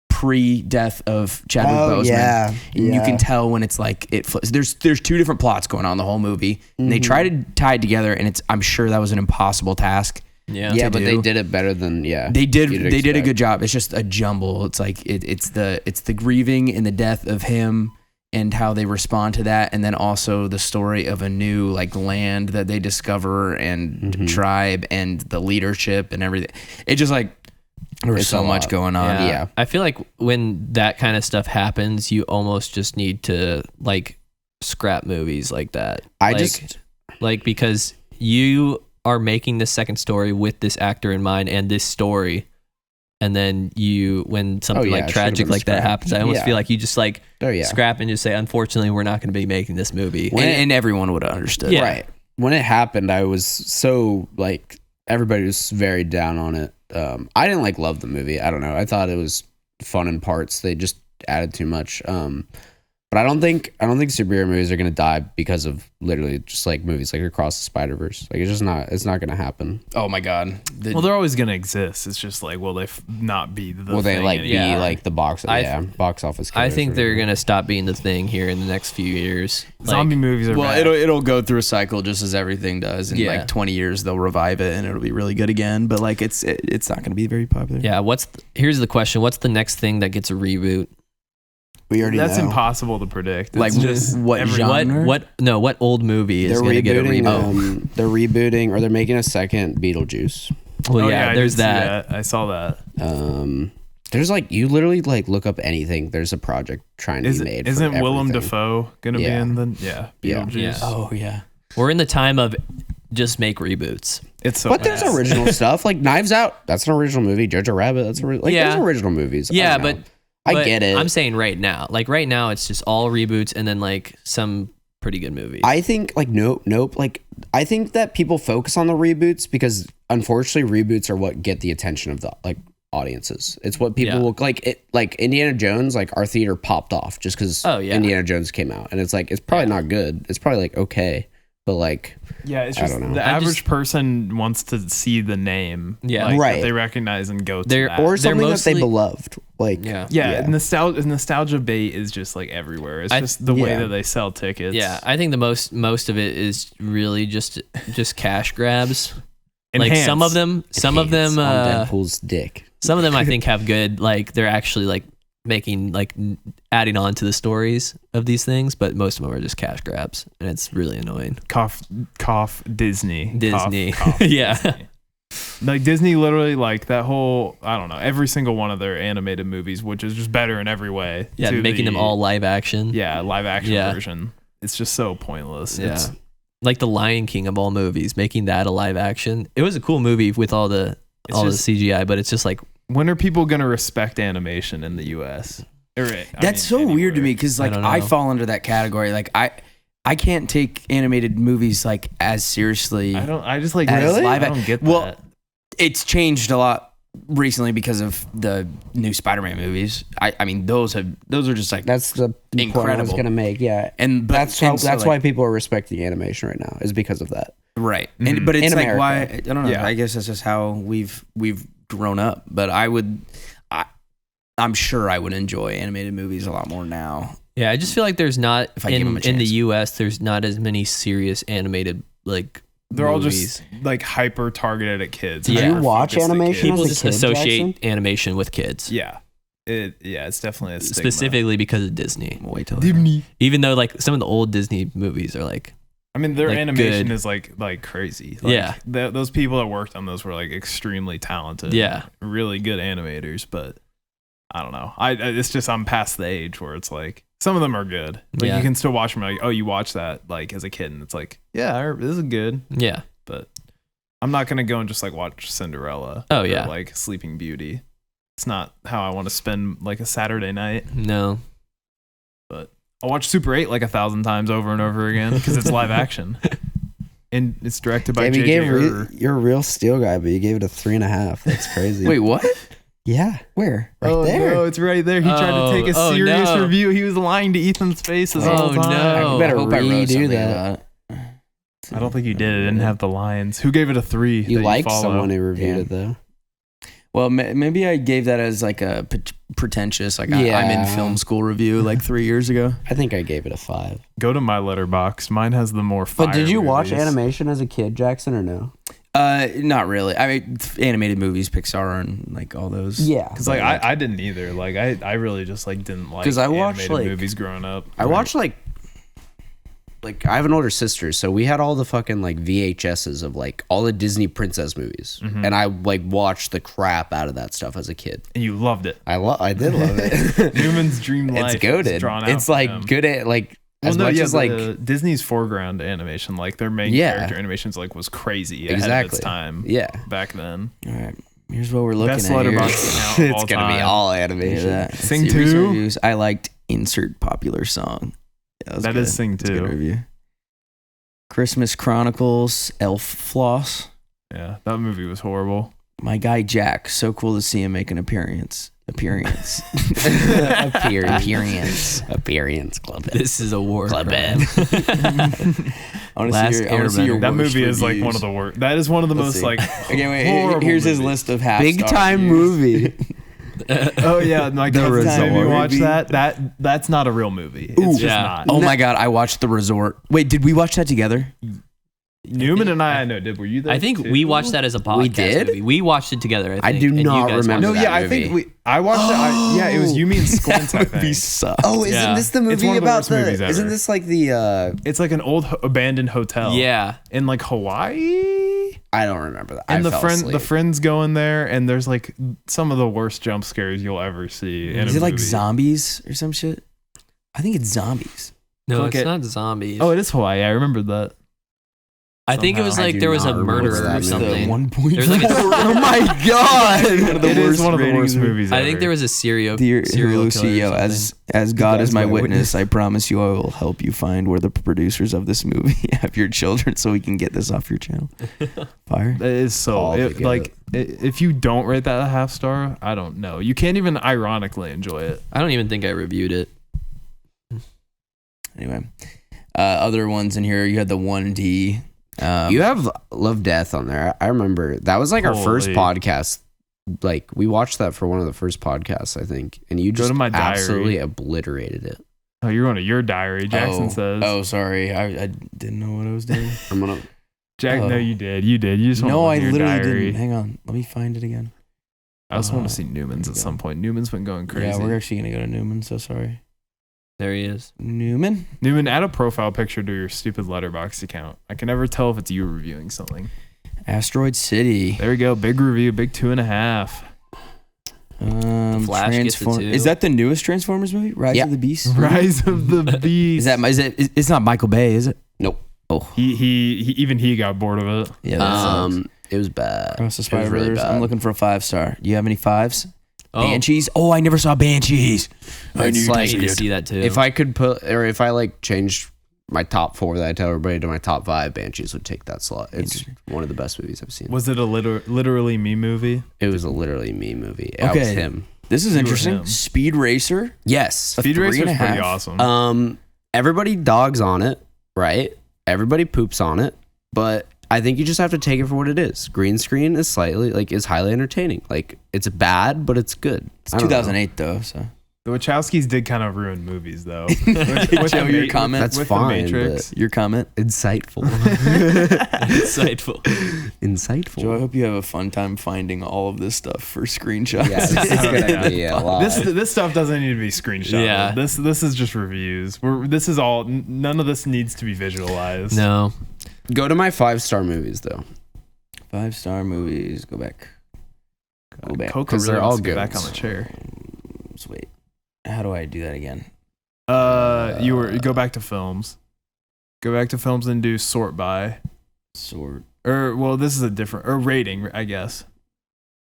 pre-death of Chadwick Boseman. yeah. And you can tell when it's like it flips. There's two different plots going on the whole movie, and they try to tie it together, and I'm sure that was an impossible task. Yeah. Yeah, but do. they did it better than They did you'd they did a expect. good job. It's just a jumble. It's like it's the grieving and the death of him and how they respond to that, and then also the story of a new like land that they discover and tribe and the leadership and everything. It just like there was It's so a much lot. going on. Yeah. I feel like when that kind of stuff happens, you almost just need to like scrap movies like that. Like because you are making this second story with this actor in mind and this story, and then when something yeah, like it should've tragic been like that scrapped. happens, I almost Yeah. feel like you just like Oh yeah. scrap and just say, unfortunately, we're not going to be making this movie. And everyone would have understood. Yeah. Right. When it happened, I was so like everybody was very down on it. I didn't like love the movie. I don't know. I thought it was fun in parts. They just added too much. But I don't think superhero movies are gonna die because of literally just like movies like Across the Spider-Verse. Like it's not gonna happen. Oh my god. Well, they're always gonna exist. It's just like, will they not be the Will they thing like anymore? be like the box office? I killers think or they're whatever. going to stop being the thing here in the next few years. Zombie movies are well, bad. it'll go through a cycle just as everything does. In Yeah. like 20 years, they'll revive it and it'll be really good again. But like it's not going to be very popular. Yeah, here's the question. What's the next thing that gets a reboot? We already That's know. impossible to predict. Like It's just what every- genre? What old movie is They're going to get a rebooting. reboot? They're rebooting, or they're making a second Beetlejuice. Well, Oh, yeah, I there's did see that. I saw that. There's like you literally like look up anything. There's a project trying to be made. Isn't for Willem everything. Dafoe gonna be Yeah. in the Yeah. Beetlejuice? Yeah. Oh yeah. We're in the time of just make reboots. It's so But there's bad. original stuff like Knives Out. That's an original movie. Jojo Rabbit. That's Yeah. there's original movies. I Yeah, don't know. but I get it. I'm saying right now. Like right now, it's just all reboots and then like some pretty good movies. I think like nope. Like I think that people focus on the reboots because unfortunately reboots are what get the attention of the like audiences. It's what people Yeah. look like. It like Indiana Jones. Like our theater popped off just because Oh, yeah. Indiana Jones came out, and it's like it's probably not good. It's probably like okay, but like Yeah, it's I just don't know. the I average just- person wants to see the name, Yeah. like, Right. that they recognize and go to They're- that. or They're something that they mostly- beloved. Like yeah. nostalgia bait is just like everywhere. It's I- just the way yeah. that they sell tickets. Yeah, I think the most of it is really just cash grabs. Like Enhance. some of them, on Deadpool's dick. some of them I think have good, like they're actually like making like adding on to the stories of these things, but most of them are just cash grabs, and it's really annoying. cough Disney. Disney. Cough, Yeah. Disney. Like Disney literally like that whole, I don't know, every single one of their animated movies, which is just better in every way. Yeah, to making the- them all live action. live action Yeah. version. It's just so pointless. Yeah. It's, Like the Lion King of all movies, making that a live action. It was a cool movie with all the just- the CGI, but it's just like when are people gonna respect animation in the US? That's so weird to me because like don't I know. fall under that category. Like I can't take animated movies like as seriously. I just like As live I don't get well, that. It's changed a lot recently because of the new Spider-Man movies. I mean those are just like That's the point I was Incredible. gonna make. Yeah, and but, that's and so, that's like, why people are respecting animation right now is because of that. right. Mhm. And but it's In like America. why I don't know. Yeah. I guess that's just how we've grown up. But I'm sure I would enjoy animated movies a lot more now. yeah, I just feel like there's not If I give 'em a in the chance. US there's not as many serious animated like They're all movies. just like hyper targeted at kids. Did you hyper watch focused at animation kids. people as a just kid, associate Jackson? animation with kids. Yeah. It's definitely a stigma. Specifically because of Disney. Wait till Even though like some of the old Disney movies are like I mean, their like, animation good. is like crazy. Like, Yeah. those people that worked on those were like extremely talented. Yeah. really good animators. But I don't know. It's just I'm past the age where it's like Some of them are good. Like Yeah. you can still watch them. Like, oh, you watch that like as a kid, and it's like, yeah, this is good. Yeah. But I'm not gonna go and just like watch Cinderella. Oh, or, yeah. like Sleeping Beauty. It's not how I want to spend like a Saturday night. No. But I'll watch Super 8 like 1,000 times over and over again because it's live action. And it's directed by Damn, J.J. you're a real steel guy, but you gave it a 3.5. That's crazy. Wait, what? Yeah. Where? Right oh there. no, it's right there. He tried to take a serious no. review. He was lying to Ethan's face this whole time. no. You better I hope I wrote redo something that. about it. I don't think you did. It didn't have the lines. Who gave it a 3? You that liked follow? someone who reviewed Yeah. it though. Well, maybe I gave that as like a pretentious, like I'm in Yeah. film school review like 3 years ago. I think I gave it a 5. Go to my letterbox. Mine has the more fire But did you watch movies. animation as a kid, Jackson, or no? Not really. I mean, animated movies, Pixar, and like all those. Yeah. Because like I didn't either. Like I really just like didn't like 'Cause I watched, animated like- movies growing up. I watched like I have an older sister, so we had all the fucking like VHSs of like all the Disney princess movies, and I like watched the crap out of that stuff as a kid. and you loved it. I did love it. Newman's dream life. It's goated. Is drawn out It's for like him. good at like Well, as no, much yeah, as like Disney's foreground animation, like their main Yeah. character animations, like was crazy ahead of exactly its time. Yeah, Back then. All right. Here's what we're looking Best at here. letterbox account of it's all gonna be time. all Look at animation. that. Sing Series 2? reviews. I liked insert popular song. Yeah, That is Sing That's a good 2. review. Christmas Chronicles, Elf Floss. Yeah, that movie was horrible. My guy Jack. So cool to see him make an appearance. Appearance. Appearance club. This is a war Club crime. I want to Last see your, I wanna see your Airbender. That worst movie is like reviews. one of the worst. That is one of the Let's most see. like Okay, wait. horrible Here's his movies. list of half Big star time reviews. movie. Oh yeah, my The cousin made me Resort. watch that's not a real movie. It's just Yeah. not. Oh my god, I watched The Resort. Wait, did we watch that together? Newman and I know. Were you there? I think too? we watched that as a podcast. did? Movie. We watched it together. I think, do and you not guys remember No, watched that yeah, I think movie. I watched it. Yeah, it was you, me, and Squint. I think. suck. Oh, isn't Yeah. this the It's movie one of the about worst movies the? ever. Isn't this like the? It's like an old abandoned hotel. Yeah. in like Hawaii. I don't remember that. And I fell the asleep. friends go in there, and there's like some of the worst jump scares you'll ever see. In Is a it like movie. zombies or some shit? I think it's zombies. No, Look it's at- not zombies. Oh, it is Hawaii. I remember that. I think it was somehow. like I do there was a not remember murderer that or movie. something. 1.4. There's like a, oh my god! One of the It is worst one of the ratings worst of- movies ever. I think there was a serial Dear serial hello, killer. CEO, or as God is my witness, I promise you I will help you find where the producers of this movie have your children so we can get this off your channel. Fire. It is so All it, together. like if you don't rate that a half star, I don't know. You can't even ironically enjoy it. I don't even think I reviewed it. Anyway, other ones in here, you had the 1D. You have Love Death on there. I remember that was like our first Holy. podcast. Like we watched that for one of the first podcasts, I think, and you Go just to my diary. absolutely obliterated it. Oh, you're going to your diary. Jackson says. Oh, sorry. I didn't know what I was doing. I'm gonna. Jack. oh. No, you did. You did. You just want to No, look I at your literally diary. didn't. Hang on. Let me find it again. I also want to see Newman's there at we some go. point. Newman's been going crazy. Yeah, we're actually going to go to Newman, so sorry. There he is. Newman? Newman, add a profile picture to your stupid letterboxd account. I can never tell if it's you reviewing something. Asteroid City. There we go. Big review. Big 2.5. Flash gets a 2. Is that the newest Transformers movie? Rise Yeah. of the Beast? Rise of the Beast. It's not Michael Bay, is it? Nope. Oh. He got bored of it. Yeah, that sucks. It was bad. Across the It was really Spider-Verse. bad. I'm looking for a 5-star. Do you have any 5s? Oh, Banshees? Oh, I never saw Banshees. It's I like need to see that too. if I could put, or if I like changed my top 4 that I tell everybody to my top 5, Banshees would take that slot. It's one of the best movies I've seen. Was it a literally me movie? It was a literally me movie. I was Okay. him. This is You were interesting. him. Speed Racer. Yes. Speed Racer's 3.5. pretty awesome. Everybody dogs on it, right? Everybody poops on it, but I think you just have to take it for what it is. Green screen is is highly entertaining. Like it's bad, but it's good. It's 2008 though, so. The Wachowskis did kind of ruin movies, though. Joe, your comment? That's with fine, The Matrix. Your comment? Insightful. insightful. Insightful. Joe, I hope you have a fun time finding all of this stuff for screenshots. Yeah, this is gonna be a lot. This stuff doesn't need to be screenshot. Yeah. This is just reviews. This is all. None of this needs to be visualized. No. Go to my 5-star movies though. 5-star movies. Go back. Go back. Coco 'Cause really they're wants all to get good back on ones. the chair. Wait. How do I do that again? You go back to films. Go back to films and do sort by. Sort. Or well, this is a different rating, I guess.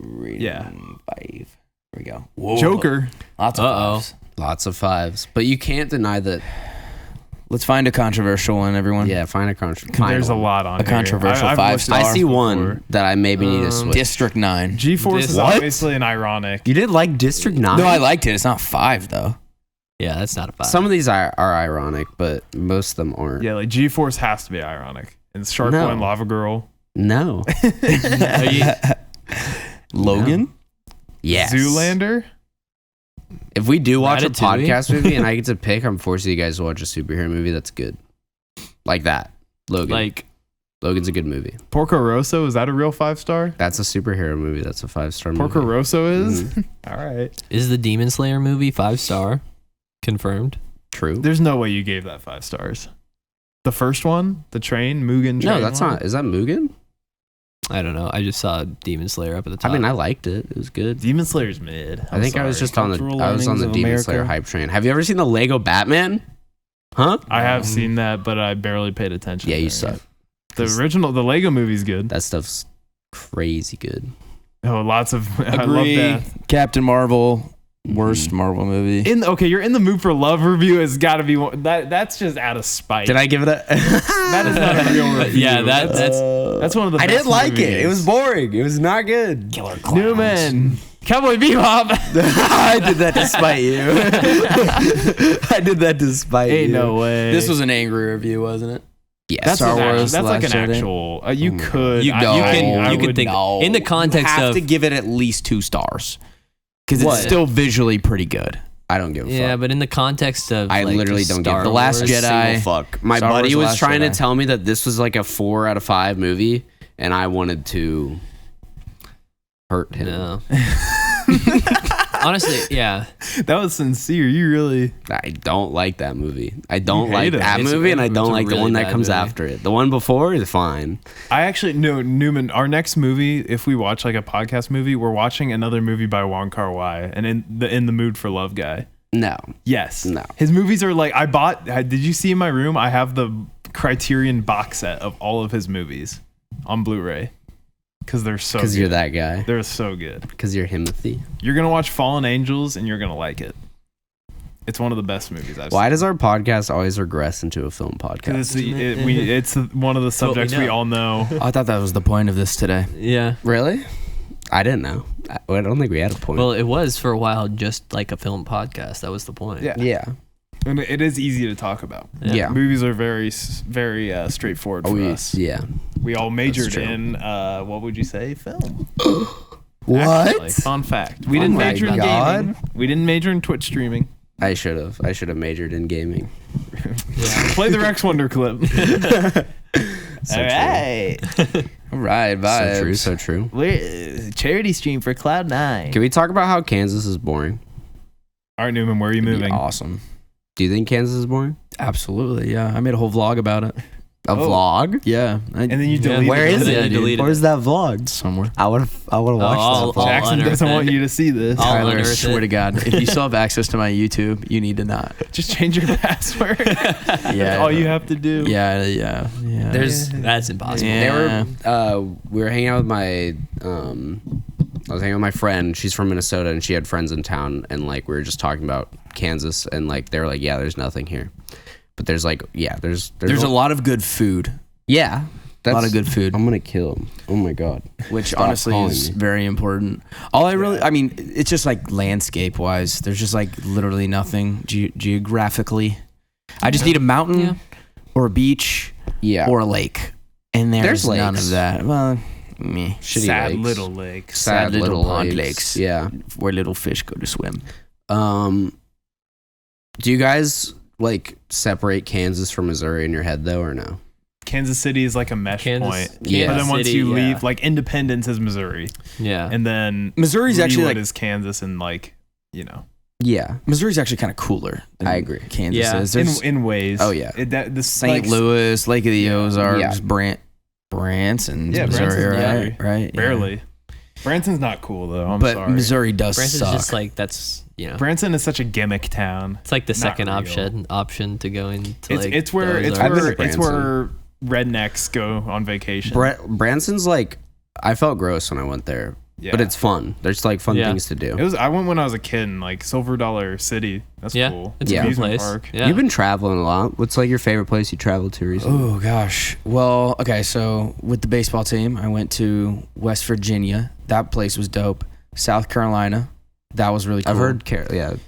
Rating Yeah. 5. Here we go. Whoa. Joker. Lots of fives. Lots of 5s, but you can't deny that. Let's find a controversial one, everyone. Yeah, find a controversial. There's a lot on A here. controversial I've 5-star. listed I see before. one that I maybe need to switch. District 9. G-Force is What? obviously an ironic. You did like District 9? No, I liked it. It's not 5 though. Yeah, that's not a 5. Some of these are ironic, but most of them aren't. Yeah, like G-Force has to be ironic. And Shark No. Boy and Lava Girl. No. Are you- Logan? Yes. Zoolander. If we do watch a Ratatouille? podcast movie and I get to pick, I'm forcing you guys to watch a superhero movie that's good. Like that. Logan. like Logan's a good movie. Porco Rosso, is that a real 5-star? That's a superhero movie. That's a 5-star movie. Porco Rosso is? Mhm. All right. is the Demon Slayer movie 5-star? Confirmed. True. There's no way you gave that 5 stars. The first one, the train, Mugen train. No, that's one? not. Is that Mugen? I don't know. I just saw Demon Slayer up at the top. I mean, I liked it. It was good. Demon Slayer's mid. I think I was just on the Cultural I was on the learnings of Demon America. Slayer hype train. Have you ever seen the Lego Batman? Huh? I have seen that, but I barely paid attention. Yeah, you there. suck. The original, the Lego movie's good. That stuff's crazy good. Oh, lots of. I love Agree. that. Captain Marvel. Worst Marvel movie. Okay, you're in the mood for love review. Has got to be one. That's just out of spite. Did I give it a? That is not a real review. Yeah, that's one of the. I best didn't like movies. it. It was boring. It was not good. Killer Clowns. Newman, Cowboy Bebop. I did that to spite you. I did that to spite Ain't you. no way. This was an angry review, wasn't it? Yes. that's Star an actual- Wars That's like an Last Jedi. actual. You could. You, I- you I- can I you can would- think No. in the context you have of to give it at least 2 stars because What? it's still visually pretty good. I don't give a yeah, fuck. but in the context of I like, literally don't Star give The Last Wars, Jedi. single fuck. My Star buddy Wars was Last trying Jedi. to tell me that this was like a 4 out of 5 movie, and I wanted to hurt him. No. Honestly, yeah. That was sincere. You really. I don't like that movie. I don't hate like it. that It's movie, a- and I it's don't a like the really one that bad comes movie. after it. The one before is fine. I actually no Newman. Our next movie, if we watch like a podcast movie, we're watching another movie by Wong Kar-wai, and in the mood for love guy. No. Yes. No. His movies are like I bought. Did you see in my room? I have the Criterion box set of all of his movies on Blu-ray because they're so. Because good. you're that guy. They're so good. Because you're Himothy. You're gonna watch Fallen Angels and you're gonna like it. It's one of the best movies I've Why seen. does our podcast always regress into a film podcast? Because it's one of the what we subjects we know. all know. I thought that was the point of this today. Yeah. Really? I didn't know. I don't think we had a point. Well, it was for a while just like a film podcast. That was the point. Yeah. yeah. And it is easy to talk about. Yeah. Movies are very straightforward for us. Yeah. We all majored true. in what would you say, film? What? Actually, fun fact. We Fun didn't fact major in about gaming. We didn't major in Twitch streaming. I should have. I should have majored in gaming. Play the Rex Wonder clip. So All right. All right, vibes. So true. So true. We're charity stream for Cloud9. Can we talk about how Kansas is boring? All right, Newman, where are you It'd be moving? awesome. Do you think Kansas is boring? Absolutely, yeah. I made a whole vlog about it. A vlog? Yeah. And then you deleted Where it. is Yeah, it? you deleted Where's that vlog? Somewhere. I want to watch I'll- that vlog. Jackson unearth doesn't it. want you to see this. I'll Tyler, I unearth swear it. to God, if you still have access to my YouTube, you need to not. Just change your password. Yeah. All you have to do. Yeah. That's impossible. Yeah. We were hanging out with my I was hanging out with my friend. She's from Minnesota, and she had friends in town, and like we were just talking about Kansas, and like they were like, yeah, there's nothing here, but there's like, yeah, there's There's a lot of good food, yeah, a lot of good food, I'm gonna kill him. Oh my god. which Stop honestly calling is me. very important. I mean, it's just like landscape wise, there's just like literally nothing geographically. I just need a mountain Yeah. or a beach Yeah. or a lake, and there's none lakes. of that. Well, me. Shitty Sad lakes. little lake. Sad little pond lakes. Yeah. Where little fish go to swim. Do you guys like separate Kansas from Missouri in your head though, or no? Kansas City is like a mesh Kansas- point. Yeah. But then once City, you yeah. leave, like Independence is Missouri. Yeah. And then Missouri's actually Leawood like is Kansas and like, you know, Yeah. Missouri's actually kind of cooler. Than I agree. Kansas Yeah. is. There's in ways. Oh, yeah. The St. like, Louis, Lake of the Ozarks, Yeah. Branson's Yeah, Missouri, Branson's right? Missouri. Right. yeah. Barely. Branson's not cool though. I'm But sorry. Missouri does Branson's suck. just like that's Branson is such a gimmick town. It's like the Not second real. option to go into. It's where rednecks go on vacation. Branson's like, I felt gross when I went there, but it's fun. There's like fun things to do. I went when I was a kid in like Silver Dollar City. That's cool. It's a cool place. Park. Yeah. You've been traveling a lot. What's like your favorite place you traveled to recently? Oh gosh. Well, okay. So with the baseball team, I went to West Virginia. That place was dope. South Carolina. That was really cool. I've heard,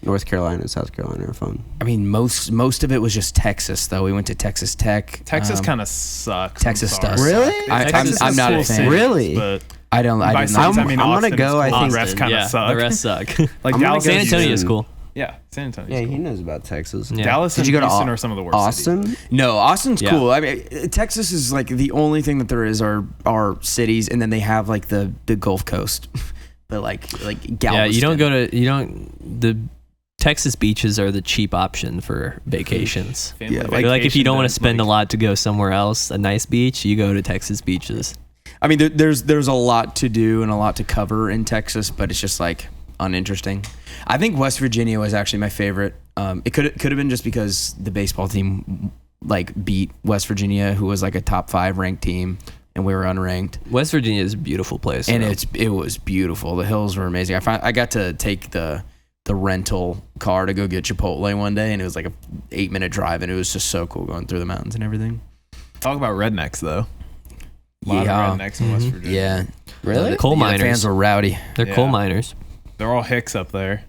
North Carolina and South Carolina are fun. I mean, most of it was just Texas, though. We went to Texas Tech. Texas kind of sucks. Texas does. Really? I'm not a fan. Really? But I don't. by I cities, don't. I'm gonna Austin go, is I cool. think- The rest kind of suck. The rest suck. Like I'm Dallas, gonna San go Antonio is Houston. cool. Yeah, San Antonio. Yeah, Cool. he knows about Texas. Yeah. Dallas and Did you go to Houston are some of the worst. Austin? cities. No, Austin's Yeah. cool. I mean, Texas is like the only thing that there is are cities, and then they have like the Gulf Coast, but like Galveston. Yeah, the Texas beaches are the cheap option for vacations. Family Yeah, Like if you don't want to vacation, spend a lot to go somewhere else, a nice beach, you go to Texas beaches. I mean, there's a lot to do and a lot to cover in Texas, but it's just like uninteresting. I think West Virginia was actually my favorite. It could have been just because the baseball team like beat West Virginia, who was like a top 5 ranked team, and we were unranked. West Virginia is a beautiful place. And though. it was beautiful. The hills were amazing. I got to take the rental car to go get Chipotle one day, and it was like a 8-minute drive, and it was just so cool going through the mountains and everything. Talk about rednecks though. A lot of rednecks in West Virginia. Yeah. Really? Coal miners. The fans were rowdy. They're Yeah. coal miners. They're all hicks up there.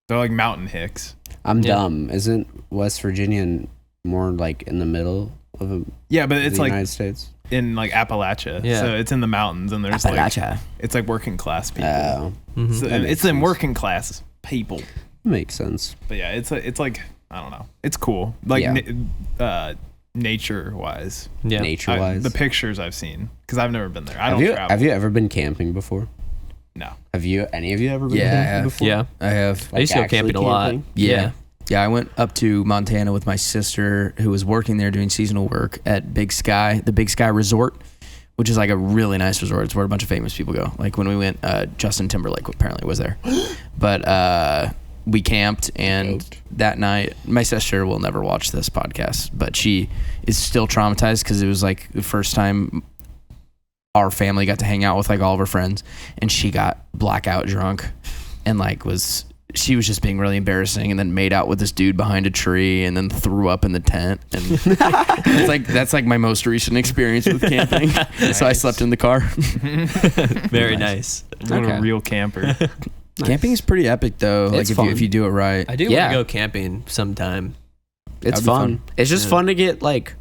They're like mountain hicks. I'm Yeah. dumb. Isn't West Virginia more like in the middle of Yeah, but it's the like United States? in like Appalachia. Yeah. So it's in the mountains, and there's Appalachia. it's like working class people. Mhm. So, that and makes it's them sense. working class people. Makes sense. But yeah, it's like I don't know. It's cool. Like nature wise. Yeah. Nature wise. The pictures I've seen because I've never been there. I don't travel. Have you ever been camping before? No. Have you? Any of you ever been Yeah, I camping have. before? Yeah. I have. I used to go actually camping a lot. camping? Yeah. Yeah, I went up to Montana with my sister who was working there doing seasonal work at the Big Sky Resort, which is like a really nice resort. It's where a bunch of famous people go. Like when we went, Justin Timberlake apparently was there. But we camped, and that night, my sister will never watch this podcast, but she is still traumatized because it was like the first time our family got to hang out with like all of her friends, and she got blackout drunk and like she was just being really embarrassing, and then made out with this dude behind a tree, and then threw up in the tent. And that's like my most recent experience with camping. So I slept in the car. Very nice. What Okay. a real camper. Camping is pretty epic though. It's Like fun. if you do it right. I do Yeah. want to go camping sometime. It's That'd be fun. fun. It's just Yeah. fun to get like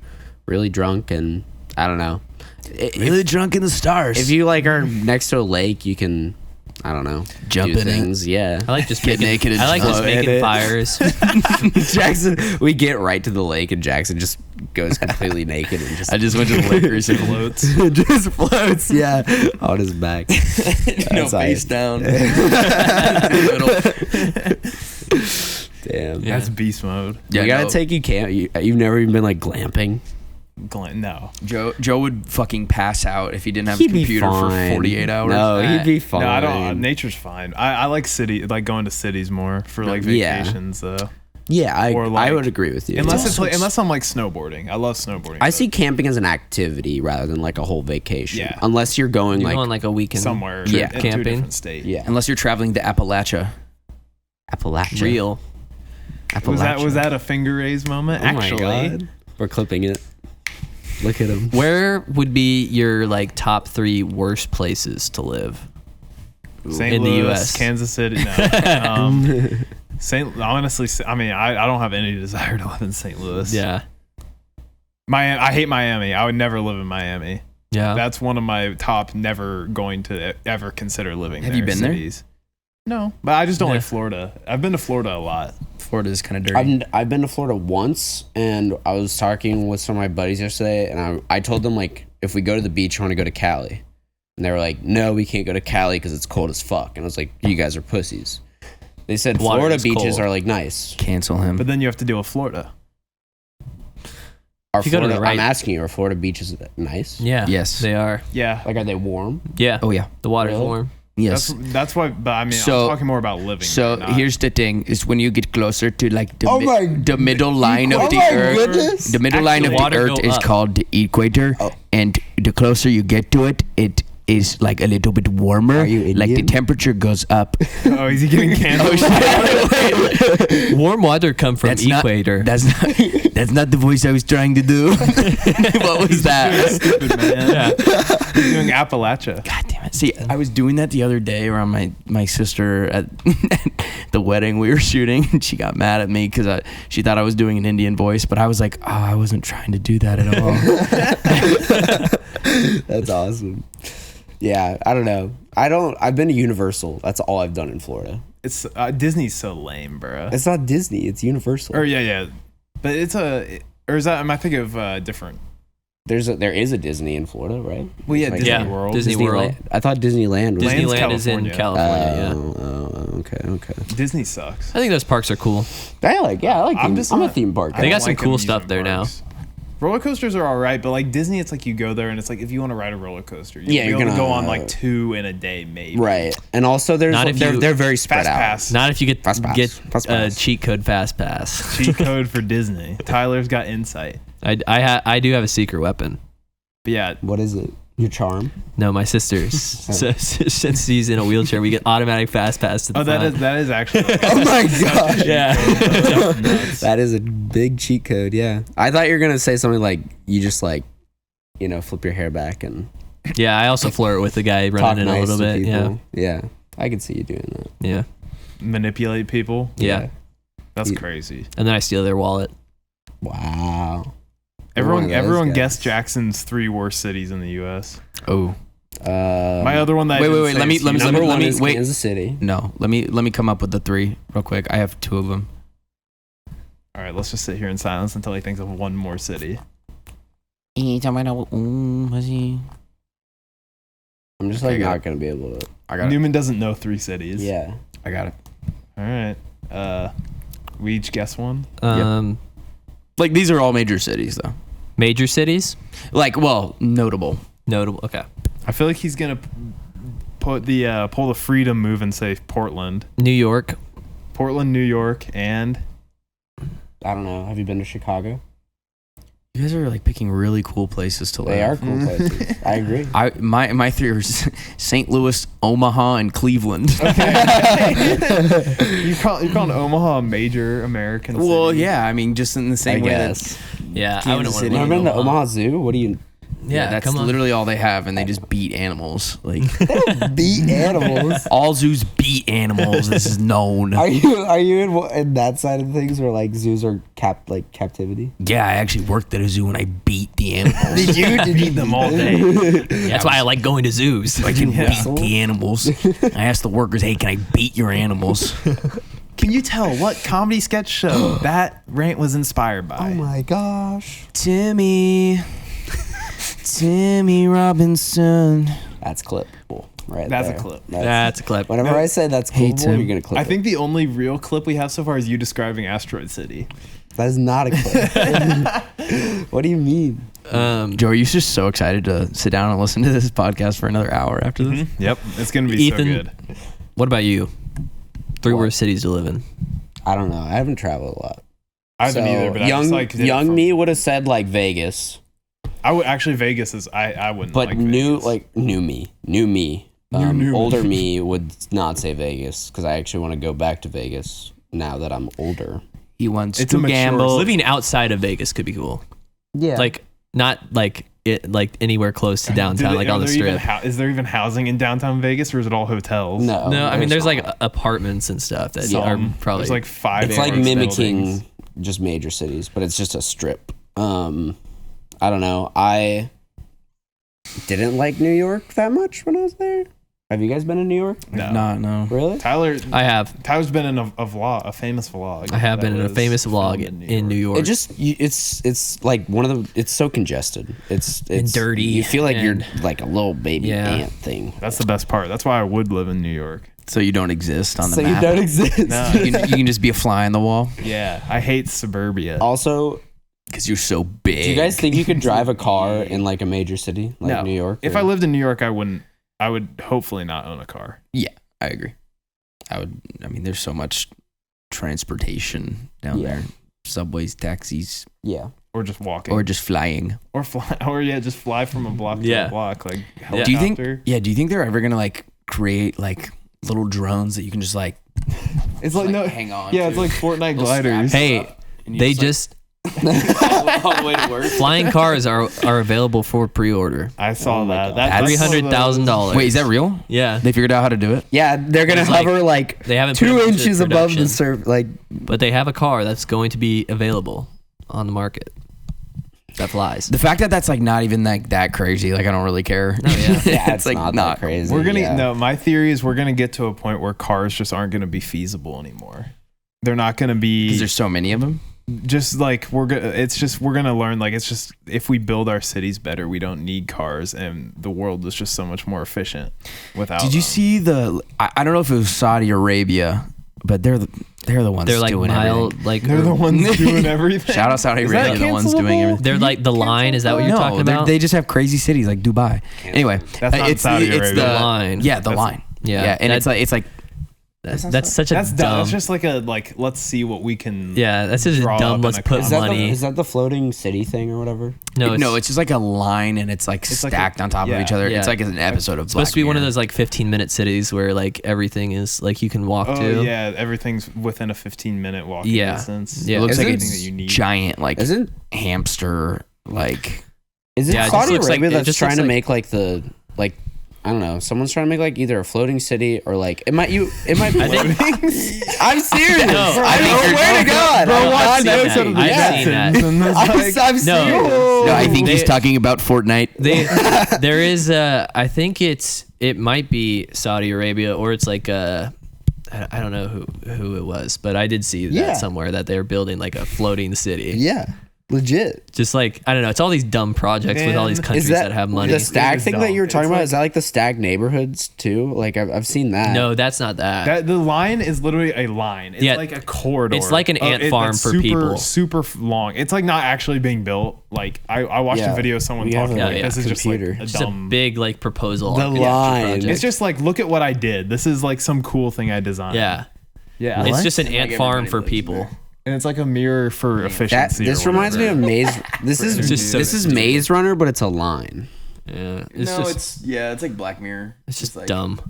really drunk, and I don't know. Really drunk in the stars. If you like are next to a lake, you can, I don't know, Jump do in it. things. Yeah. I like just Get making, naked and I like just float in making it. fires. Jackson, we get right to the lake, and Jackson just goes completely naked and just I just went to the lake recently. Floats. just floats. Yeah, on his back. No, That's face all down. Damn. Yeah. That's beast mode. You gotta take you camp. You've never even been like glamping. No. Joe would fucking pass out if he didn't have He'd a be computer for fine. 48 hours. No, he'd be fine. No, I don't. Nature's fine. I like going to cities more for like Yeah. vacations though. Yeah, Or, I like- would agree with you. Unless I'm like snowboarding. I love snowboarding. I but see camping as an activity rather than like a whole vacation. Yeah. Unless you're going You like go on like a weekend somewhere. Yeah. into a camping. different state. yeah, Unless you're traveling to Appalachia. Appalachia. Real. Appalachia. Was that a finger raise moment? Oh my Actually, God. We're clipping it. Look at him. Where would be your like top 3 worst places to live? St. In the Louis, US. Kansas City. No. Honestly, I mean, I don't have any desire to live in St. Louis. Yeah. I hate Miami. I would never live in Miami. Yeah. That's one of my top never going to ever consider living Have there you been there? cities. No, but I just don't Yeah. like Florida. I've been to Florida a lot. Florida is kind of dirty. I've been to Florida once, and I was talking with some of my buddies yesterday, and I told them like, if we go to the beach, I want to go to Cali, and they were like, no, we can't go to Cali because it's cold as fuck. And I was like, you guys are pussies. They said Water Florida is beaches cold. are like nice. Cancel him. But then you have to deal with Florida. Are If you go to Florida, the right- I'm asking you, are Florida beaches nice? Yeah. Yes. They are. Yeah. Like, are they warm? Yeah. Oh yeah. The water's Really? warm. Yes. That's why. But I mean, So- I'm talking more about living. So there, not- here's the thing: is when you get closer to like the, Oh my- the middle line Oh of the my Earth. goodness. The middle line of Actually, the water Earth go is up. called the equator, and the closer you get to it, it is like a little bit warmer. Are you Like the Indian? temperature goes up. oh, is he getting canceled? Warm water come from That's not- equator. That's not the voice I was trying to do. What was that? Stupid man. yeah. He's doing Appalachia. God damn it. See, I was doing that the other day around my sister at the wedding we were shooting, and she got mad at me because she thought I was doing an Indian voice, but I was like, oh, I wasn't trying to do that at all. That's awesome. Yeah, I don't know. I've been to Universal. That's all I've done in Florida. It's Disney's so lame, bro. It's not Disney. It's Universal. Or yeah, but it's or is that? Am I thinking of different? There is a Disney in Florida, right? Well, yeah, Like- Disney Yeah, World. Disney World. Disneyland. I thought Disneyland was. Disney- Disneyland is in California. California. Okay. Disney sucks. I think those parks are cool. I like I'm theme. just I'm a not- theme park They guy. got some cool amusement stuff there now. parks. Roller coasters are all right, but like Disney, it's like you go there and it's like if you want to ride a roller coaster, you'll Yeah, be you're able to gonna- go on like 2 in a day, maybe. Right, and also Not if you- they're very spread Fast out. pass. Not if you get Fast pass. Fast pass. cheat code fast pass. Cheat code for Disney. Tyler's got insight. I do have a secret weapon. But yeah, What is it? Your charm? No, my sister's. Since she's in a wheelchair, we get automatic fast pass to the front. that is actually. Oh my gosh! Yeah. Nuts. That is a big cheat code. Yeah, I thought you were gonna say something like you just like, flip your hair back and Yeah, I also flirt with the guy talk running in nice a little to bit. Yeah. people. Yeah, I could see you doing that. Yeah. Manipulate people. Yeah. That's Yeah. crazy. And then I steal their wallet. Wow. You're one Everyone of those guys. guessed Jackson's 3 worst cities in the U.S. Oh. My other one that I Wait, didn't wait, say let me- is let me- Houston. Number one me- is wait. Kansas City. No, let me come up with the 3 real quick. I have 2 of them. All right, let's just sit here in silence until he thinks of one more city. I'm just Okay, like got not it. gonna be able to. I got it. Newman doesn't know 3 cities. Yeah. I got it. All right. We each guess one. Like these are all major cities though. Major cities? Like, well, notable. Notable. Okay. I feel like he's gonna put the pull the freedom move and say Portland, New York. New York, and I don't know. Have you been to Chicago? You guys are like picking really cool places to live. They are cool places. I agree. My 3 are St. Louis, Omaha, and Cleveland. you're calling Omaha a major American city. Well, yeah, I mean, just in the same I way guess. Yeah, I Kansas wouldn't want City. to Never been to Omaha Zoo? What do you Yeah, that's come on. literally all they have, and they just beat animals. Like beat animals? all zoos beat animals. This is known. Are you in that side of things where like zoos are captivity? Yeah, I actually worked at a zoo and I beat the animals. Did you beat them all day. That's why I like going to zoos. I can Yeah. beat the animals. I asked the workers, "Hey, can I beat your animals?" Can you tell what comedy sketch show that rant was inspired by? Oh my gosh. Timmy Robinson. That's clippable right That's there. a clip. That's a clip. Whenever I say that's Hey, clippable, Tim. you're gonna clip I it. think the only real clip we have so far is you describing Asteroid City. That is not a clip. What do you mean? Joe, are you just so excited to sit down and listen to this podcast for another hour after this? Yep, it's gonna be Ethan, so good. What about you? 3 What? worst cities to live in. I don't know. I haven't traveled a lot. I haven't So, either, but I young just like did it young from- me would have said like Vegas, I would actually Vegas is I wouldn't. but like new Vegas. new me. New Older me. me would not say Vegas because I actually want to go back to Vegas now that I'm older. He wants It's to a mature- gamble. Living outside of Vegas could be cool. Yeah, Like not like anywhere close to downtown, like on the strip. Is there even housing in downtown Vegas, or is it all hotels? no, No, I mean there's like not. apartments and stuff that Yeah. are probably There's like 5. It's like apartment mimicking buildings. just major cities, but it's just a strip. I don't know. I didn't like New York that much when I was there. Have you guys been in New York? No. No. Really? Tyler's been in a vlog, a famous vlog. I have been that in a was famous vlog filmed in New York. It just it's like one of the it's so congested. It's And dirty You feel like you're and- like a little baby Yeah. ant thing. That's the best part. That's why I would live in New York. So you don't exist on the So map. you don't exist. No. you can just be a fly on the wall Yeah, I hate suburbia. Also, because you're so big. do you guys think you could drive a car in like a major city like No. New York? If or- I lived in New York, I wouldn't I would hopefully not own a car. Yeah, I agree. I mean, there's so much transportation down Yeah. there. Subways, taxis, Yeah. Or just walking. or just flying. Or fly, or just fly from a block to Yeah. a block, like Yeah. Do you think? helicopter. Yeah. Do you think they're ever gonna like create like little drones that you can just like? It's like, no, hang on. yeah, it's like Fortnite gliders. Hey, they just all the way to work. flying cars are available for pre-order. I saw Oh my that. God. That's $300,000. Wait, is that real? Yeah, They figured out how to do it. Yeah, they're gonna It's like- hover like they haven't put it 2 into inches above the production, surface. Like, but they have a car that's going to be available on the market that flies. The fact that that's like not even like that crazy, like I don't really care. No, yeah. yeah, it's like not that crazy. We're gonna yeah. no. My theory is we're gonna get to a point where cars just aren't gonna be feasible anymore. They're not gonna be Because there's so many of them. just like we're gonna. It's just we're gonna learn like it's just if we build our cities better, we don't need cars, and the world is just so much more efficient without. Did you them. see the? I don't know if it was Saudi Arabia, but they're the ones They're like doing mild, everything. like They're the ones doing everything. Shout out Saudi Is that Arabia, the ones doing cancelable? everything. they're like the line. Is that what you're talking they're- about? They just have crazy cities like Dubai. Anyway, That's not Saudi Arabia. The line. Yeah, the That's- line. Yeah, Yeah, and that- it's like that's such a That's dumb. dumb. That's just like a like. Let's see what we can. Yeah, that's just draw up dumb. in Let's a put Is Is that, money. is that the floating city thing or whatever? no, it's just like a line and it's like It's like stacked on top of yeah. each other. Yeah. It's like an episode of supposed to be Black one of Mirror. those like 15-minute cities where like everything is like you can walk Oh to. yeah, everything's within a 15-minute walking Yeah. distance. Yeah. It looks Is like it a Everything that you need. giant like Isn't hamster like. is it Yeah, it just Saudi looks like- Arabia it that's just trying looks to like- make like the like I don't know, someone's trying to make like either a floating city or like it might be I'm serious. No, I don't swear to God. Bro, I'm I've not seen joking. that. I've Yeah. seen that. I'm serious. No. No, I think he's They- talking about Fortnite. There is I think it might be Saudi Arabia or it's like I don't know who it was, but I did see that Yeah. somewhere that they're building like a floating city. Yeah, legit. Just like I don't know, it's all these dumb projects with all these Man, countries that, have money. The stag is thing that dumb. you were talking It's about? like- Is that like the stag neighborhoods too? Like I've seen that. No, that's not that. The line is literally a line. It's Yeah. like a corridor. It's like an ant farm that's for super, people. Super long. It's like not actually being built. Like I watched Yeah. a video of someone We have talking a about Yeah, this is just computer. like a Just dumb. a big like proposal. The architecture line. project. It's just like look at what I did. This is like some cool thing I designed. yeah. Yeah. It's just an Like ant farm everybody for lives people. there. And it's like a mirror for efficiency. This or reminds me whatever. of Maze. This is It's just so this is stupid. Maze Runner, but it's a line. Yeah, it's just it's like Black Mirror. it's just dumb.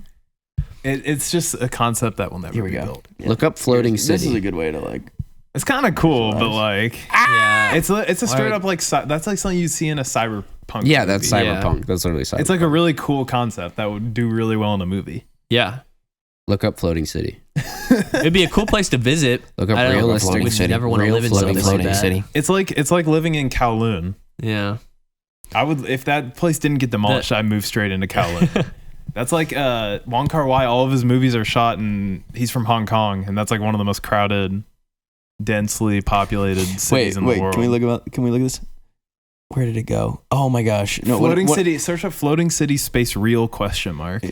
It's just a concept that will never Here we be go. built. Look up floating city. This is a good way to like. It's kind of cool, but like Yeah, it's a straight Why- up like that's like something you see in a cyberpunk. Yeah, that's movie. Yeah. cyberpunk. That's literally cyberpunk. It's like a really cool concept that would do really well in a movie. yeah. Look up floating city. It'd be a cool place to visit. Look up I don't know, realistic would city. you never want to Real live in floating something like city. that? It's like living in Kowloon. Yeah. I would if that place didn't get demolished, I'd move straight into Kowloon. That's like Wong Kar-wai. All of his movies are shot, and he's from Hong Kong, and that's like one of the most crowded, densely populated cities in the world. Can we look at this? Where did it go? Oh my gosh! No, floating city. Search up floating city space real question mark.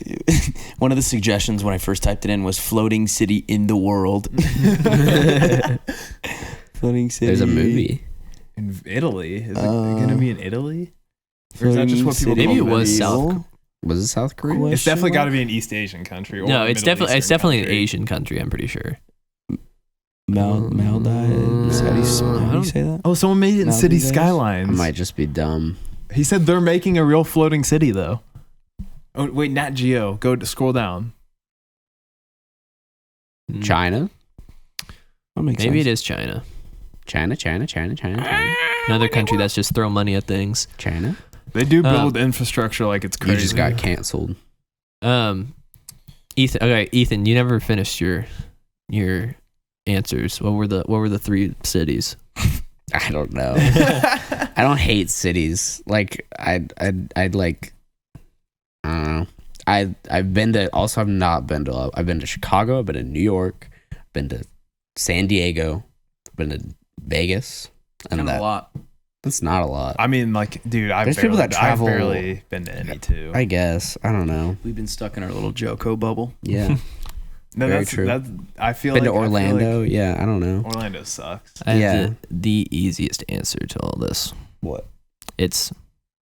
One of the suggestions when I first typed it in was floating city in the world. Floating city. There's a movie. In Italy, is it gonna be in Italy? Or is that Floating just what people? city. Maybe it call was Venice? South. Was it South Korea? Question It's definitely got mark? to be an East Asian country. Or No, a it's Middle definitely Eastern an Asian country. I'm pretty sure. Maldives. How do you say that? Oh, someone made it in Maldives? City I Skylines. might just be dumb. He said they're making a real floating city though. Oh wait, Nat Geo. Scroll down. China? That makes Maybe sense. it is China. China. Another country that's just throw money at things. China? They do build infrastructure like it's crazy. You just got canceled. Ethan. Okay, Ethan. You never finished your answers. What were the three cities? I don't know. I don't hate cities. Like I'd like I don't know. I've been to also I've not been to I've been to Chicago, I've been to New York, I've been to San Diego, I've been to Vegas. And Kind of a lot. that's not a lot. I mean, like, dude, There's people that travel- I've barely been to any too. I guess. I don't know. We've been stuck in our little Joko bubble. Yeah. No, very that's true. That's, I feel Been like to Orlando. I feel Yeah, I don't know. like Orlando sucks. I have Yeah. the easiest answer to all this. What? It's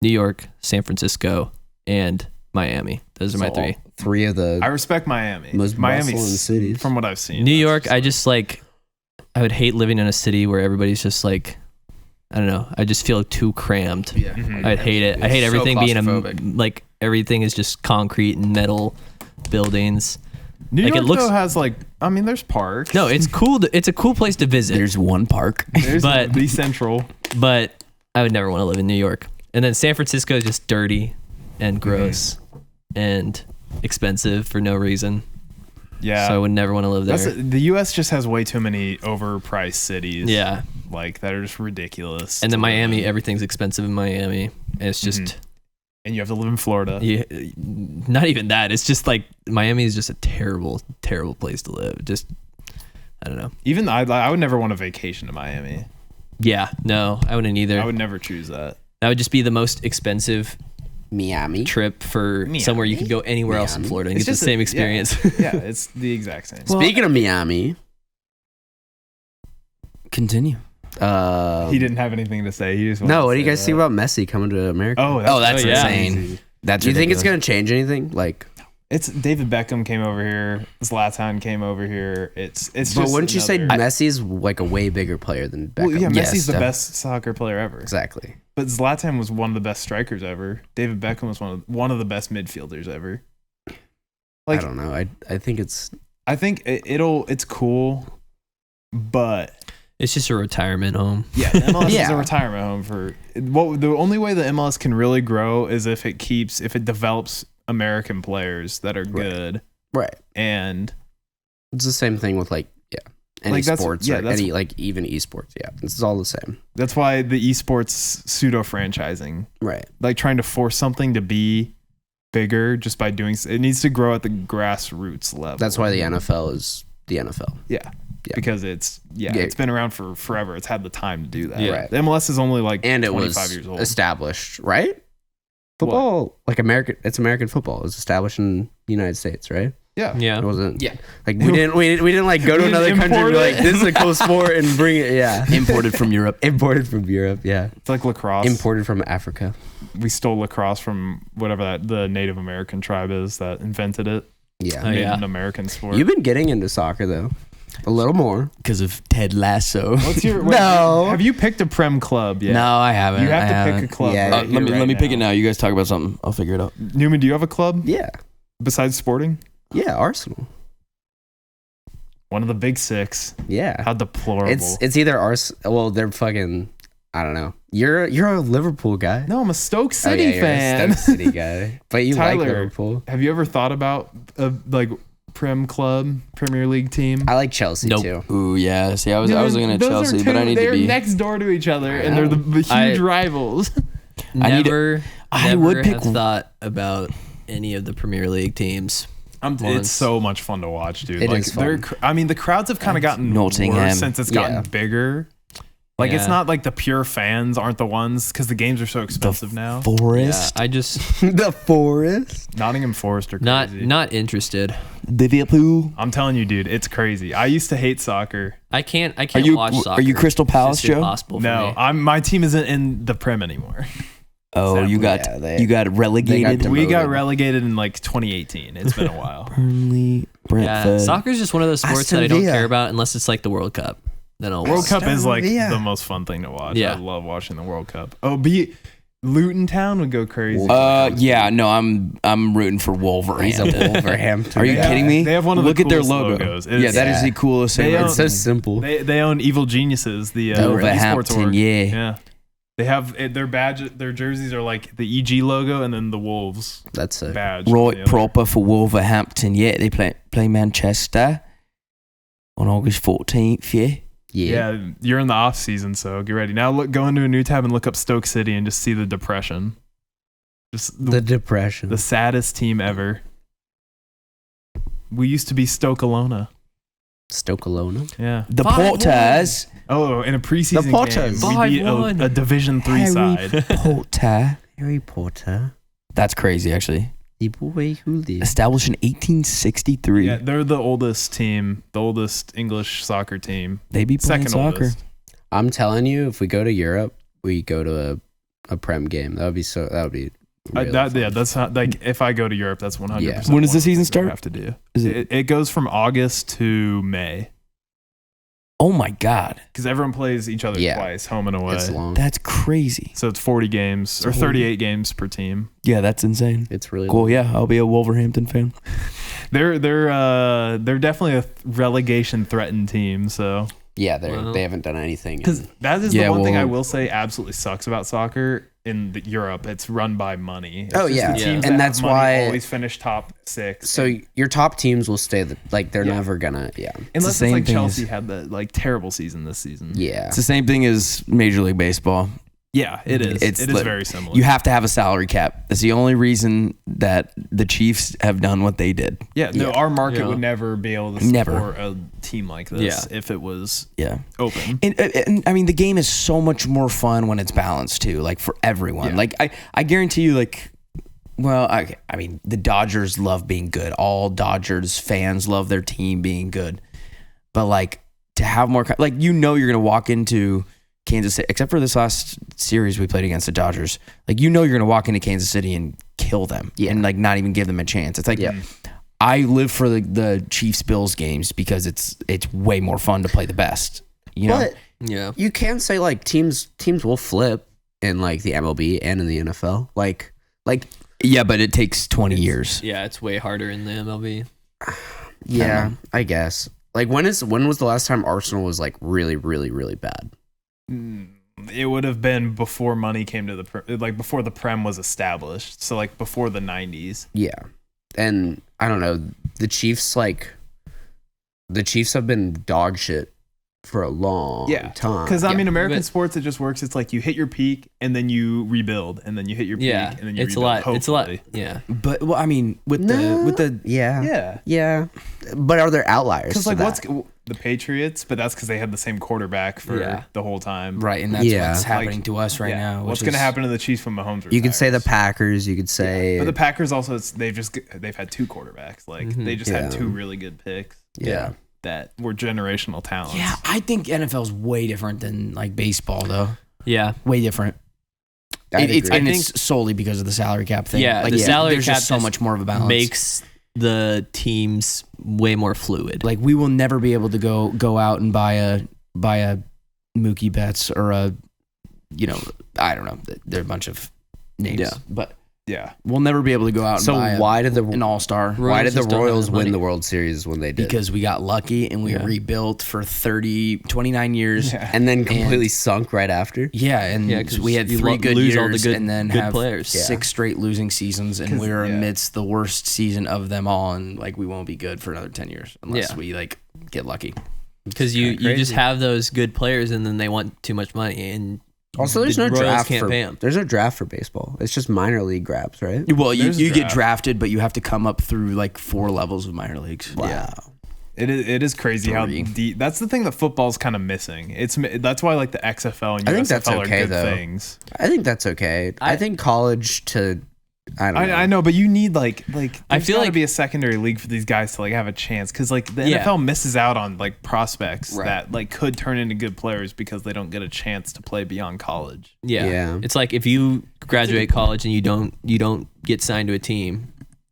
New York, San Francisco, and Miami. Those are my three. Three of the I respect Miami. most Miami's bustling cities. from what I've seen. New that's York, just I just like, I would hate living in a city where everybody's just like, I don't know. I just feel too crammed. Yeah. Mhm. I'd hate it. I hate So everything being claustrophobic. like everything is just concrete and metal buildings. New like, it York looks- though has like, I mean, there's parks. No, it's cool. It's a cool place to visit. There's one park. There's but- the Central. But I would never want to live in New York. And then San Francisco is just dirty and gross and expensive for no reason. Yeah. So I would never want to live there. The U.S. just has way too many overpriced cities. Yeah. Like that are just ridiculous. And then to live Miami, in. everything's expensive in Miami. And it's just, And you have to live in Florida. yeah, not even that. It's just like Miami is just a terrible, terrible place to live. Just, I don't know. Even I would never want to vacation to Miami. Yeah, no, I wouldn't either. I would never choose that. That would just be the most expensive Miami. trip for somewhere you could go anywhere else in Miami. Florida and It's get the just same yeah. experience. Yeah, it's the exact same. Speaking of Miami, Continue. He didn't have anything to say. He just wanted no, to what do you say guys think that. about Messi coming to America? Oh, that's Oh, yeah. insane. That's do you think it's ridiculous. going to change anything? Like, It's David Beckham came over here. Zlatan came over here. It's but just. wouldn't you say another- Messi's like a way bigger player than Beckham? Well, yeah, Yes, Messi's the def- best soccer player ever. Exactly. But Zlatan was one of the best strikers ever. David Beckham was one of the best midfielders ever. Like I don't know. I think it's I think it's cool, but It's just a retirement home. yeah, MLS is Yeah. a retirement home for the only way the MLS can really grow is if it develops American players that are good right. and It's the same thing with like any Like, that's- sports yeah, or that's- any like even esports. Yeah, it's all the same. that's why the esports pseudo franchising, Right. like trying to force something to be bigger just by doing it needs to grow at the grassroots level. That's why the NFL is the NFL. Yeah. Yeah. Because Yeah. it's been around for forever. It's had the time to do that. Yeah. Right. The MLS is only like And it 25 was years old. established, right? Football, like American football. It was established in the United States, right? Yeah. Yeah. It wasn't. Yeah. Like we didn't like go to We didn't another country and be import like, it. this is a cool sport and bring it. Yeah. Imported from Europe. Imported from Europe. Yeah. It's like lacrosse. Imported from Africa. We stole lacrosse from whatever the Native American tribe is that invented it. Yeah. Oh, Made yeah. it an American sport. You've been getting into soccer though, a little more. Because of Ted Lasso. What's your No. Have you picked a Prem club yet? No, I haven't. You have I to haven't. pick a club. Yeah. right Let here, me right let me pick it now. You guys talk about something. I'll figure it out. Newman, do you have a club Yeah. besides Sporting? Yeah. Arsenal. One of the big six. Yeah. How deplorable. It's either Arsenal. Well, they're fucking. I don't know. You're a Liverpool guy. no, I'm a Stoke Oh, City yeah, you're fan. a Stoke City guy, but you like Tyler, Liverpool. Have you ever thought about a like Prem club, Premier League team? I like Chelsea Nope. too. Ooh, yeah. See, I was looking at Those Chelsea, are but I two- need to they're be. next door to each other, and they're the huge rivals. I need to- Never, I never would pick- have thought about any of the Premier League teams. It's Once. so much fun to watch, dude. It like is fun. I mean, the crowds have kind of gotten Nottingham. worse since it's gotten Yeah. bigger. Like it's Yeah. not like the pure fans aren't the ones because the games are so expensive now. Yeah, Forest. I just The Forest. Nottingham Forest are not crazy. not interested. Liverpool. I'm telling you, dude, it's crazy. I used to hate soccer. I can't Are you watch soccer. are you Crystal Palace, It's just Joe? impossible for No, me. my team isn't in the Prem anymore. Oh, you got Yeah, they- you got relegated. got We got Demoted. relegated in like 2018. It's been a while. Burnley, Yeah, Brentford. soccer is just one of those sports Aston that I don't Villa. care about unless it's like the World Cup. Then I'll World watch. Cup is like Villa. the most fun thing to watch. Yeah. I love watching the World Cup. Oh, Luton Town would go crazy. Yeah, no, I'm rooting for He's a Wolverhampton. Wolverhampton. Are you Yeah. kidding me? They have one of the Look at their coolest logo. logos. Yeah, that is Yeah. the coolest thing. They It's so simple. They own Evil Geniuses, the esports Wolverhampton, org. yeah. Yeah. They have their badge, their jerseys are like the EG logo and then the Wolves That's it. badge. on the Right, other. proper for Wolverhampton. Yeah, they play Manchester on August 14th. Yeah. Yeah, you're in the off season, so get ready. Now go into a new tab and look up Stoke City and just see the depression. Just The depression. the saddest team ever. We used to be Stoke Alona. Stoke-Alona. Yeah. The 5-1. Porters. Oh, in a preseason The Potters. game, we beat 5-1. a Division 3 side. Potter. Harry Potter. That's crazy, actually. The boy who lived. Established in 1863. Yeah, they're the oldest team, the oldest English soccer team. They be playing Second soccer. oldest. I'm telling you, if we go to Europe, we go to a Prem game. That would be Really that's not, like if I go to Europe, that's 100%. Yeah. When does the one of season things I start? Have to do. Is it? It goes from August to May Oh my God, because everyone plays each other twice, home and away. It's long. that's crazy. So it's 40 games or 38 games per team. Yeah, that's insane. It's really Cool. long. Yeah, I'll be a Wolverhampton fan. They're definitely a relegation threatened team. So Yeah, Wow. they haven't done anything. because that is Yeah, the one thing I well- will say absolutely sucks about soccer in Europe. It's run by money. It's Oh, just yeah. the Yeah. teams And that that's have money why- always finish top 6. So your top teams will stay. They're Yeah. never gonna. Yeah. unless it's same like thing Chelsea as- had the like terrible season this season. Yeah. It's the same thing as Major League Baseball. Yeah, it is. It's It is lit- very similar. You have to have a salary cap. That's the only reason that the Chiefs have done what they did. Yeah, no, Yeah. our market Yeah. would never be able to Never. support a team like this if it was Yeah. open. And I mean, the game is so much more fun when it's balanced too, like for everyone. Yeah. Like I guarantee you, like, well, I mean, the Dodgers love being good. All Dodgers fans love their team being good. But like to have more, like, you know, you're gonna walk into Kansas City, except for this last series we played against the Dodgers. Like, you know, you're gonna walk into Kansas City and kill them, and like not even give them a chance. It's like, I live for the Chiefs Bills games because it's way more fun to play the best. You know, But Yeah. you can say like teams will flip in like the MLB and in the NFL. Like yeah, but it takes 20 years. Yeah, it's way harder in the MLB. yeah, I guess. Like when was the last time Arsenal was like really really really bad? It would have been before money came to like before the Prem was established. So like before the 90s. Yeah. And I don't know, the Chiefs have been dog shit for a long time. Because I mean, American But- sports, it just works. It's like you hit your peak and then you rebuild, and then you hit your peak Yeah, and then you it's a rebuild. lot. It's a lot. hopefully. Yeah. But well, I mean, with the Yeah. Yeah, But are there outliers? because to like that? what's the Patriots? But that's because they had the same quarterback for the whole time. right, and that's Yeah. what's happening Like, to us right now. What's which going to is- happen to the Chiefs when Mahomes retires? You could say the Packers. You could say, But the Packers also, they've had 2 quarterbacks. Like they just had Yeah. 2 really good picks yeah. that were generational talents. Yeah, I think NFL's way different than like baseball, though. Yeah. Way different. I'd It's agree. and I it's solely because of the salary cap thing. Yeah, like, the salary there's cap just so just much more of a balance. Makes the teams way more fluid. Like, we will never be able to go out and buy a Mookie Betts or a, you know, I don't know. There are a bunch of names, Yeah. but Yeah. we'll never be able to go out and So buy why did an all-star. why did the just don't have Royals the win money. the World Series when they did? Because we got lucky and we Yeah. rebuilt for 29 years. Yeah. and then completely sunk right after. Yeah, and Yeah, 'cause we had you 3 good lose years all the good- and then good have players. 6 straight losing seasons, and 'Cause- we're yeah. amidst the worst season of them all, and like we won't be good for another 10 years unless Yeah. we like get lucky. Because you kinda just crazy. have those good players and then they want too much money. And Also, there's the no Royals draft can't for pay 'em. there's no draft for baseball. It's just minor league grabs, right? Well, you There's a get draft. drafted, but you have to come up through like 4 levels of minor leagues. Wow. It is crazy how 3. deep. That's the thing that football's kind of missing. That's why like the XFL and I USFL think that's okay, are good though. things. I think that's okay. I think college to I don't know. I know, but you need like I there's feel gotta like- be a secondary league for these guys to like have a chance because like the Yeah. NFL misses out on like prospects Right. that like could turn into good players because they don't get a chance to play beyond college. yeah. Yeah. It's like if you graduate college and you don't get signed to a team,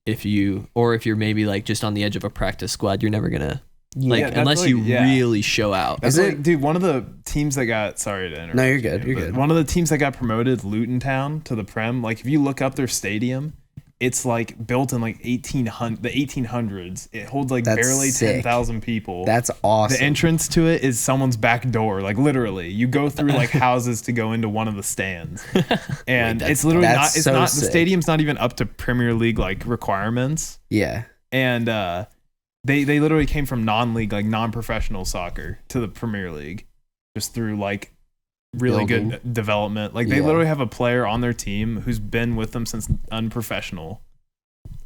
if you're maybe like just on the edge of a practice squad, you're never gonna like that's unless like- you yeah. really show out. That's Is like, it- dude, one of the teams that got sorry to interrupt. No, you're good, you're but good. One of the teams that got promoted, Luton Town, to the Prem. Like if you look up their stadium, it's like built in like 1800s. It holds like That's barely sick. 10,000 people. That's awesome. The entrance to it is someone's back door. Like literally, you go through like houses to go into one of the stands, and it's literally not. that's It's so not. sick. The stadium's not even up to Premier League like requirements, yeah. and they literally came from non-league, like non-professional soccer to the Premier League, just through like really Building. good development. Like they Yeah. literally have a player on their team who's been with them since unprofessional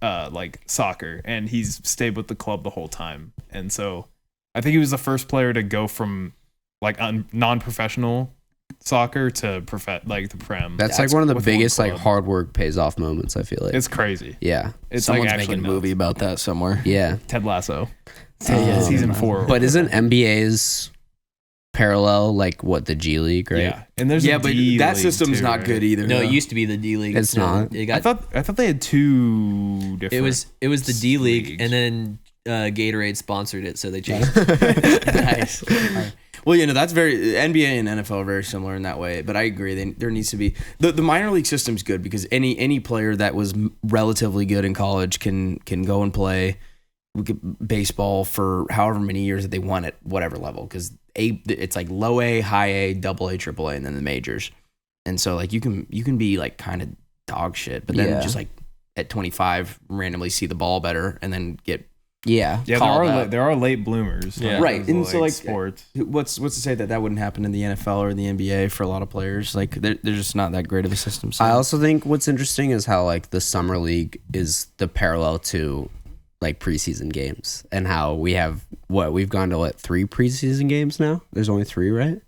like soccer, and he's stayed with the club the whole time. And so I think he was the first player to go from like non-professional soccer to like the Prem. That's like one of the with biggest like club. hard work pays off moments, I feel like. It's crazy. yeah. It's Someone's like actually making a nuts. movie about that somewhere. Yeah. Ted Lasso. Um, Season 4. But isn't NBA's parallel like what the G League, right? Yeah, and there's Yeah, a but D that league system's too, not right? good either. No, though. it used to be the D League. It's No, not. It I got. thought they had two different. It was the D League, leagues. and then Gatorade sponsored it, so they changed. it. Nice. Well, that's very NBA and NFL are very similar in that way. But I agree, there needs to be the minor league system's good because any player that was relatively good in college can go and play baseball for however many years that they want at whatever level, because it's like low A, high A, double A, triple A, and then the majors. And so like you can be like kind of dog shit, but then just like at 25 randomly see the ball better and then get Yeah. Yeah, there are late bloomers. Yeah. right. And so like sports. what's to say that wouldn't happen in the NFL or the NBA for a lot of players? Like they're just not that great of a system. So. I also think what's interesting is how like the summer league is the parallel to like preseason games, and how we've gone to 3 preseason games now. There's only 3, right?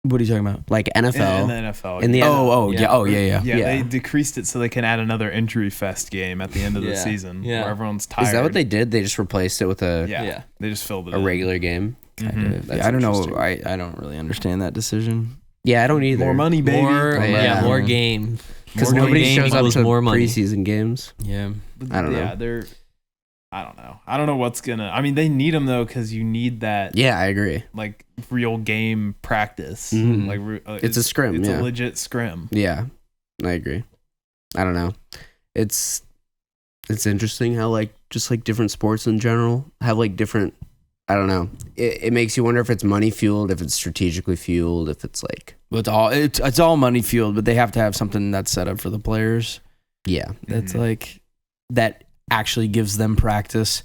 What are you talking about? Like NFL. In the NFL. In the Yeah. Yeah, Yeah. they decreased it so they can add another injury fest game at the end of the Yeah. season Yeah. where everyone's tired. Is that what they did? They just replaced it with a Yeah, they just filled it a in. regular game. Mhm. That's I don't know. interesting. I don't really understand that decision. Yeah, I don't either. More money, baby. More game. because More nobody game shows up equals to more money. preseason games. Yeah. I don't know. Yeah, they're. I don't know. I don't know what's gonna. I mean, they need them though because you need that Yeah, I agree. like real game practice. Mhm. Like It's a scrim, It's yeah. a legit scrim. Yeah, I agree. I don't know. It's interesting how like just like different sports in general have like different. I don't know. It makes you wonder if it's money fueled, if it's strategically fueled, if it's like It's all money fueled, but they have to have something that's set up for the players. yeah. That's Mhm. like that actually gives them practice.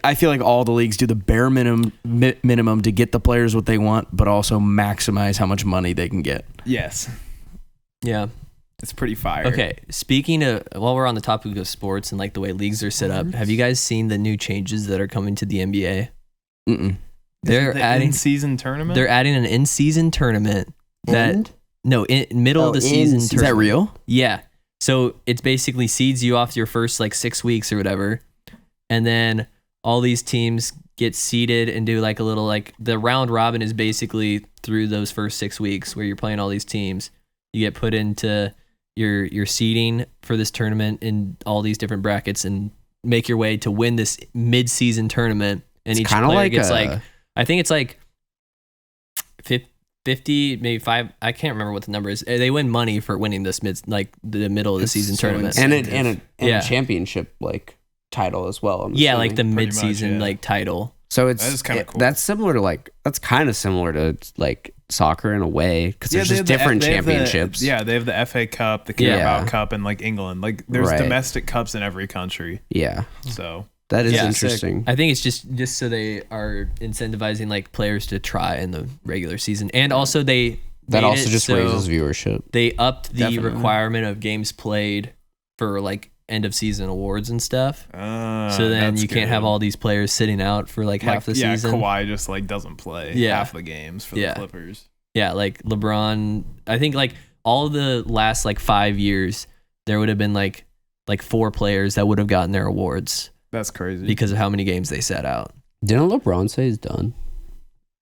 I feel like all the leagues do the bare minimum to get the players what they want, but also maximize how much money they can get. Yes, Yeah. it's pretty fire. Okay. Speaking of, while we're on the topic of sports and like the way leagues are set up, have you guys seen the new changes that are coming to the NBA? Mm-mm. They're adding in-season tournament. They're adding an in-season tournament And? in middle of the season in-season. Is that tournament. real? Yeah. So it's basically seeds you off your first like 6 weeks or whatever. And then all these teams get seeded and do like a little like the round robin is basically through those first 6 weeks where you're playing all these teams. You get put into your seeding for this tournament in all these different brackets and make your way to win this mid-season tournament. And It's each kinda player like gets a- like, I think it's like 50, maybe 5. I can't remember what the number is. They win money for winning this the middle of the It's season so tournament. insane. and Yeah. a championship like title as well. I'm Yeah, assuming. like the Pretty mid-season much, yeah. like title. So it's That is kinda cool. That's similar to that's kind of similar to like soccer in a way because there's they just have different they have championships. they have the FA Cup, the Yeah. Carabao Cup, and like England. Like there's Right. domestic cups in every country. Yeah, So that is Yeah, interesting. I think it's just so they are incentivizing like players to try in the regular season, and also they That made also it just so raises viewership. They upped the Definitely. requirement of games played for like end of season awards and stuff. So then that's you can't have good. all these players sitting out for like half the season. Kawhi just like doesn't play Yeah. half the games for Yeah. the Clippers. Yeah, like LeBron. I think like all the last like 5 years, there would have been like 4 players that would have gotten their awards That's crazy. because of how many games they set out. Didn't LeBron say he's done?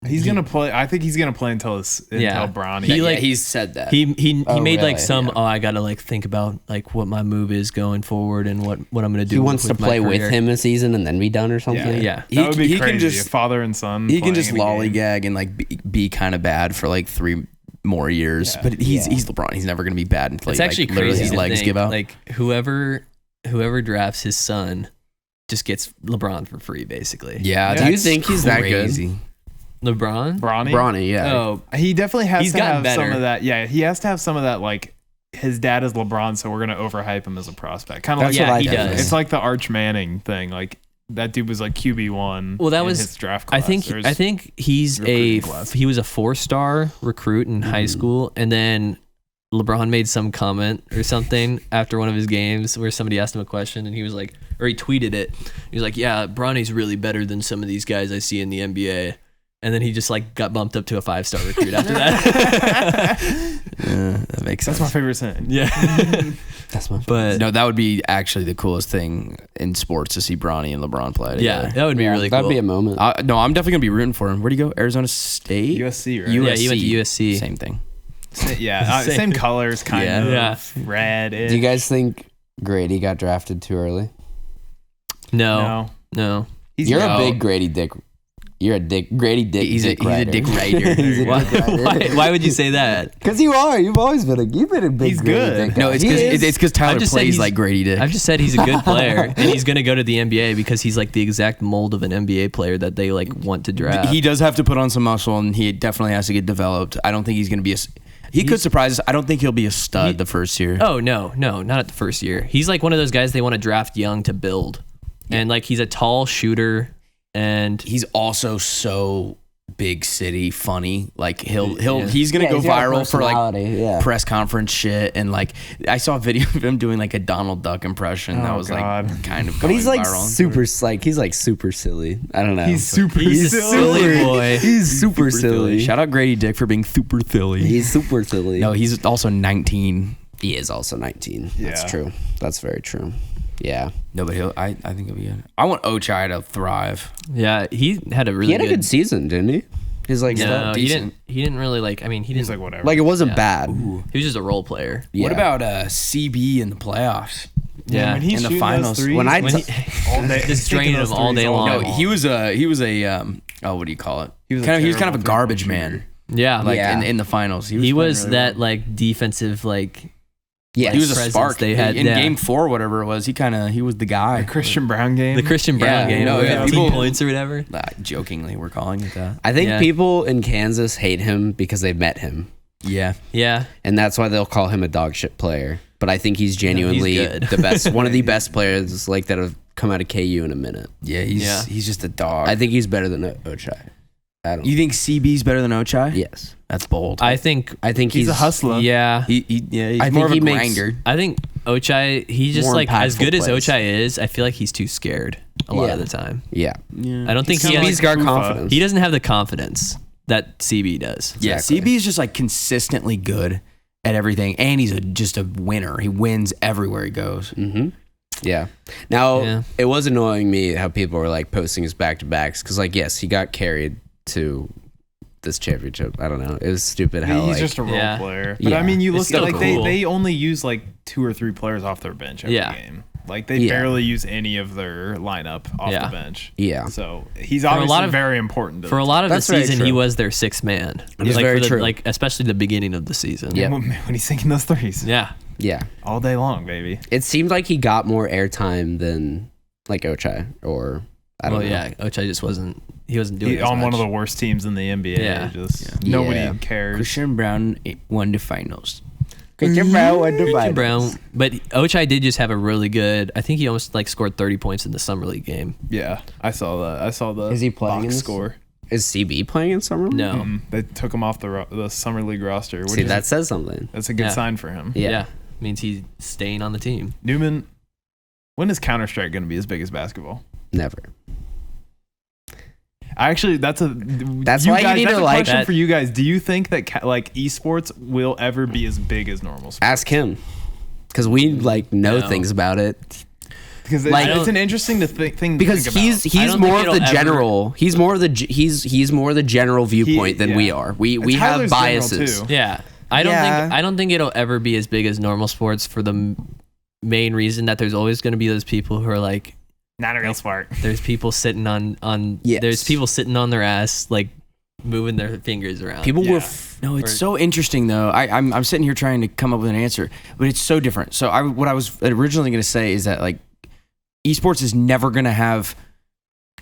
He's gonna play. I think he's gonna play until Bronny. He, like- he's said that. He Oh, made really? like some. Yeah. Oh, I gotta like think about like what my move is going forward and what I'm gonna do. He wants to with my play with career. him a season and then be done or something. Yeah. that would be he crazy. can just a father and son. he can playing just in a game. lollygag and like be kind of bad for like 3 more years. Yeah. But he's Yeah. LeBron. He's never gonna be bad until It's he, actually like, literally crazy. his to legs think, give out. Like whoever drafts his son just gets LeBron for free, basically. yeah, Do you that's think he's that good? crazy. LeBron. Bronny. yeah. Oh, He definitely has He's to gotten have better. some of that. Yeah, he has to have some of that. Like his dad is LeBron, so we're gonna overhype him as a prospect. Kind of like That's yeah, what I he think. does. it's like the Arch Manning thing. Like that dude was like QB1. Well, that in was- his draft I class. think There's- I think he's recruiting class. he was a 4-star recruit in high school, and then LeBron made some comment or something after one of his games where somebody asked him a question, and he was like, or he tweeted it. He was like, "Yeah, Bronny's really better than some of these guys I see in the NBA." and then he just like got bumped up to a 5-star recruit after that. That makes sense. That's my favorite saying. Yeah, That's my. but No, that would be actually the coolest thing in sports to see Bronny and LeBron play together. yeah, that would be really That'd cool. be a moment. No, I'm definitely gonna be rooting for him. Where'd he go? Arizona State. USC, right? Yeah, he went to USC. Same thing. Yeah, same colors, kind of. Yeah. Red. Do you guys think Grady got drafted too early? No, You're no. a big Grady dick. You're a Grady dick. He's a dick writer. He's a Why, dick writer. why would you say that? Because you are. You've always been a big He's Grady good. dick. No, guy. it's He because is. Tyler just said plays he's- like Grady Dick. I've just said he's a good player, and he's gonna go to the NBA because he's like the exact mold of an NBA player that they like want to draft. He does have to put on some muscle, and he definitely has to get developed. I don't think he's going to be He could surprise us. I don't think he'll be a stud the first year. Oh no, not at the first year. He's like one of those guys they want to draft young to build, and like he's a tall shooter, and He's also so big city funny. Like he's gonna Yeah, go he's got a viral for like personality, yeah. press conference shit, and like I saw a video of him doing like a Donald Duck impression that Oh, was God. like kind of. But he's going like viral on super, like he's like super silly. I don't know. He's super he's a silly boy. He's super Twitter. silly. Shout out Grady Dick for being super silly. He's super silly. No, he's also 19. He is also 19. Yeah. That's true. That's very true. Yeah. No, but I think he'll be good. I want Ochai to thrive. yeah, he had a really He had a good season, didn't he? He's like, No, he decent. didn't really like. I mean, he didn't He's like whatever. like it wasn't Yeah. bad. He was just a role player. Yeah. What about CB in the playoffs? Yeah, when he's in the shooting finals. those threes, When I when t- he, all day, just taking draining those him all threes day long. No, day he was a what do you call it? He was kind of a terrible garbage three-point man. yeah, Like Yeah. in the finals, he playing was really that well. like defensive like. yeah, He was a presence spark. they had, in yeah. game 4, whatever it was. He was the guy. The Christian Brown game. The Christian Brown Yeah, game, no, where yeah, 15 people- points or whatever. Jokingly, we're calling it that. I think Yeah. people in Kansas hate him because they've met him, Yeah, Yeah, and that's why they'll call him a dog shit player. But I think he's genuinely good. the best, one of the best players like that have come out of KU in a minute. yeah. He's just a dog. I think he's better than Ochai. I don't. You think CB's better than Ochai? Yes, That's bold. I think. he's a hustler. Yeah, He's I more think of a he makes- grinder. I think Ochai. He just More like as impactful good as plays. Ochai is. I feel like he's too scared a lot Yeah. of the time. yeah. Yeah. I don't think he kinda has. CB's got Kufa. confidence. He doesn't have the confidence that CB does. Yeah, Exactly. CB is just like consistently good at everything, and he's just a winner. He wins everywhere he goes. Mm-hmm. Yeah. Now Yeah. it was annoying me how people were like posting his back to backs because, like, yes, he got carried to this championship. I don't know. It was stupid how He's like just a role Yeah. player. But Yeah. I mean, you It's look at still like cool. they only use like 2 or 3 players off their bench every Yeah. game. Like they Yeah. barely use any of their lineup off Yeah. the bench. Yeah. So he's a obviously lot of- very important to For a the lot of That's the very season, he true. was their 6th man. It's like very for the, true. Like especially the beginning of the season. Yeah. team. When he's sinking those threes Yeah. yeah. all day long, baby. It seemed like he got more airtime than like Ochai or I don't Well, know. yeah. Ochai just wasn't. He wasn't doing He, as on one much. of the worst teams in the NBA. Yeah. Just Yeah. nobody Yeah. cares. Christian Brown won the finals. Christian Brown went to Christian finals. Brown, but Ochai did just have a really good. I think he almost like scored 30 points in the summer league game. Yeah, I saw that. I saw the Is he playing box in this? score. Is CB playing in summer? league? No, They took him off the summer league roster. Which See, is, that says something. that's a good Yeah. sign for him. Yeah. yeah. Means he's staying on the team. Newman, when is Counter Strike going to be as big as basketball? Never. Actually, that's why you need that's to, a like- question That- for you guys. Do you think that like esports will ever be as big as normal sports? Ask him. Because we like know No. things about it. Because like- it's an interesting thing. Because to think he's about. I he's don't more think of the it'll ever- general. He's more of the he's more the general viewpoint than we yeah. are. We have Tyler's general, biases. too. Yeah, I don't think it'll ever be as big as normal sports for the main reason that there's always going to be those people who are like, not a real sport. there's people sitting on Yes. there's people sitting on their ass like moving their fingers around. People Yeah. were No, it's Or- so interesting though. I'm sitting here trying to come up with an answer, but it's so different. So what I was originally going to say is that like esports is never going to have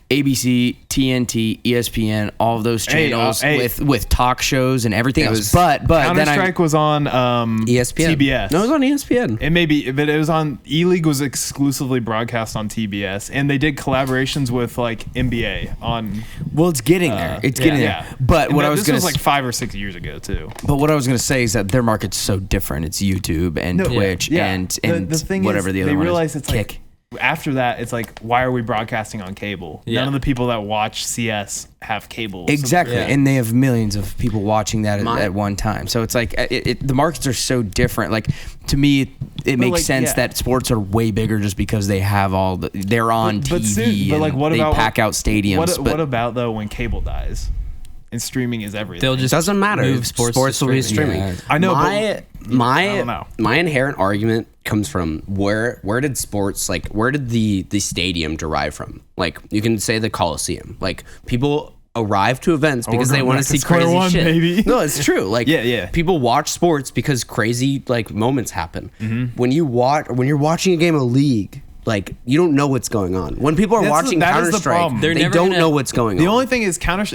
ABC, TNT, ESPN, all of those Hey, channels hey. with talk shows and everything It else. was- But Counter then Strike was on ESPN. TBS. No, it was on ESPN. It may be, but it was on E-League was exclusively broadcast on TBS, and they did collaborations with like NBA on. well, it's getting there. It's getting yeah. there. But And what that- I was this going was to like 5 or 6 years ago too. But what I was going to say is that their market's so different. It's YouTube and No, Twitch yeah. and The thing whatever is, the other they one realize is. it's like after that, it's like, why are we broadcasting on cable? Yeah. None of the people that watch CS have cable. Exactly, Yeah. and they have millions of people watching that My- at one time. So it's like the markets are so different. Like to me, it makes like, sense yeah. that sports are way bigger just because they have they're on But TV. soon- but, like, and what they about- pack out stadiums? What about though when cable dies and streaming is everything? They'll just Doesn't matter. move sports to will be streaming. streaming. Yeah. I know, My I don't know. my inherent argument comes from where did sports, like, where did the stadium derive from? Like, you can say the Coliseum. Like, people arrive to events because we're they going want to back to see square crazy one, shit. baby. No, it's true. Like, Yeah. people watch sports because crazy like moments happen. Mm-hmm. When you're watching a game of League, like, you don't know what's going on. When people are watching that is Counter the Strike, problem. They're they never don't gonna- know what's going on. The only thing is Counter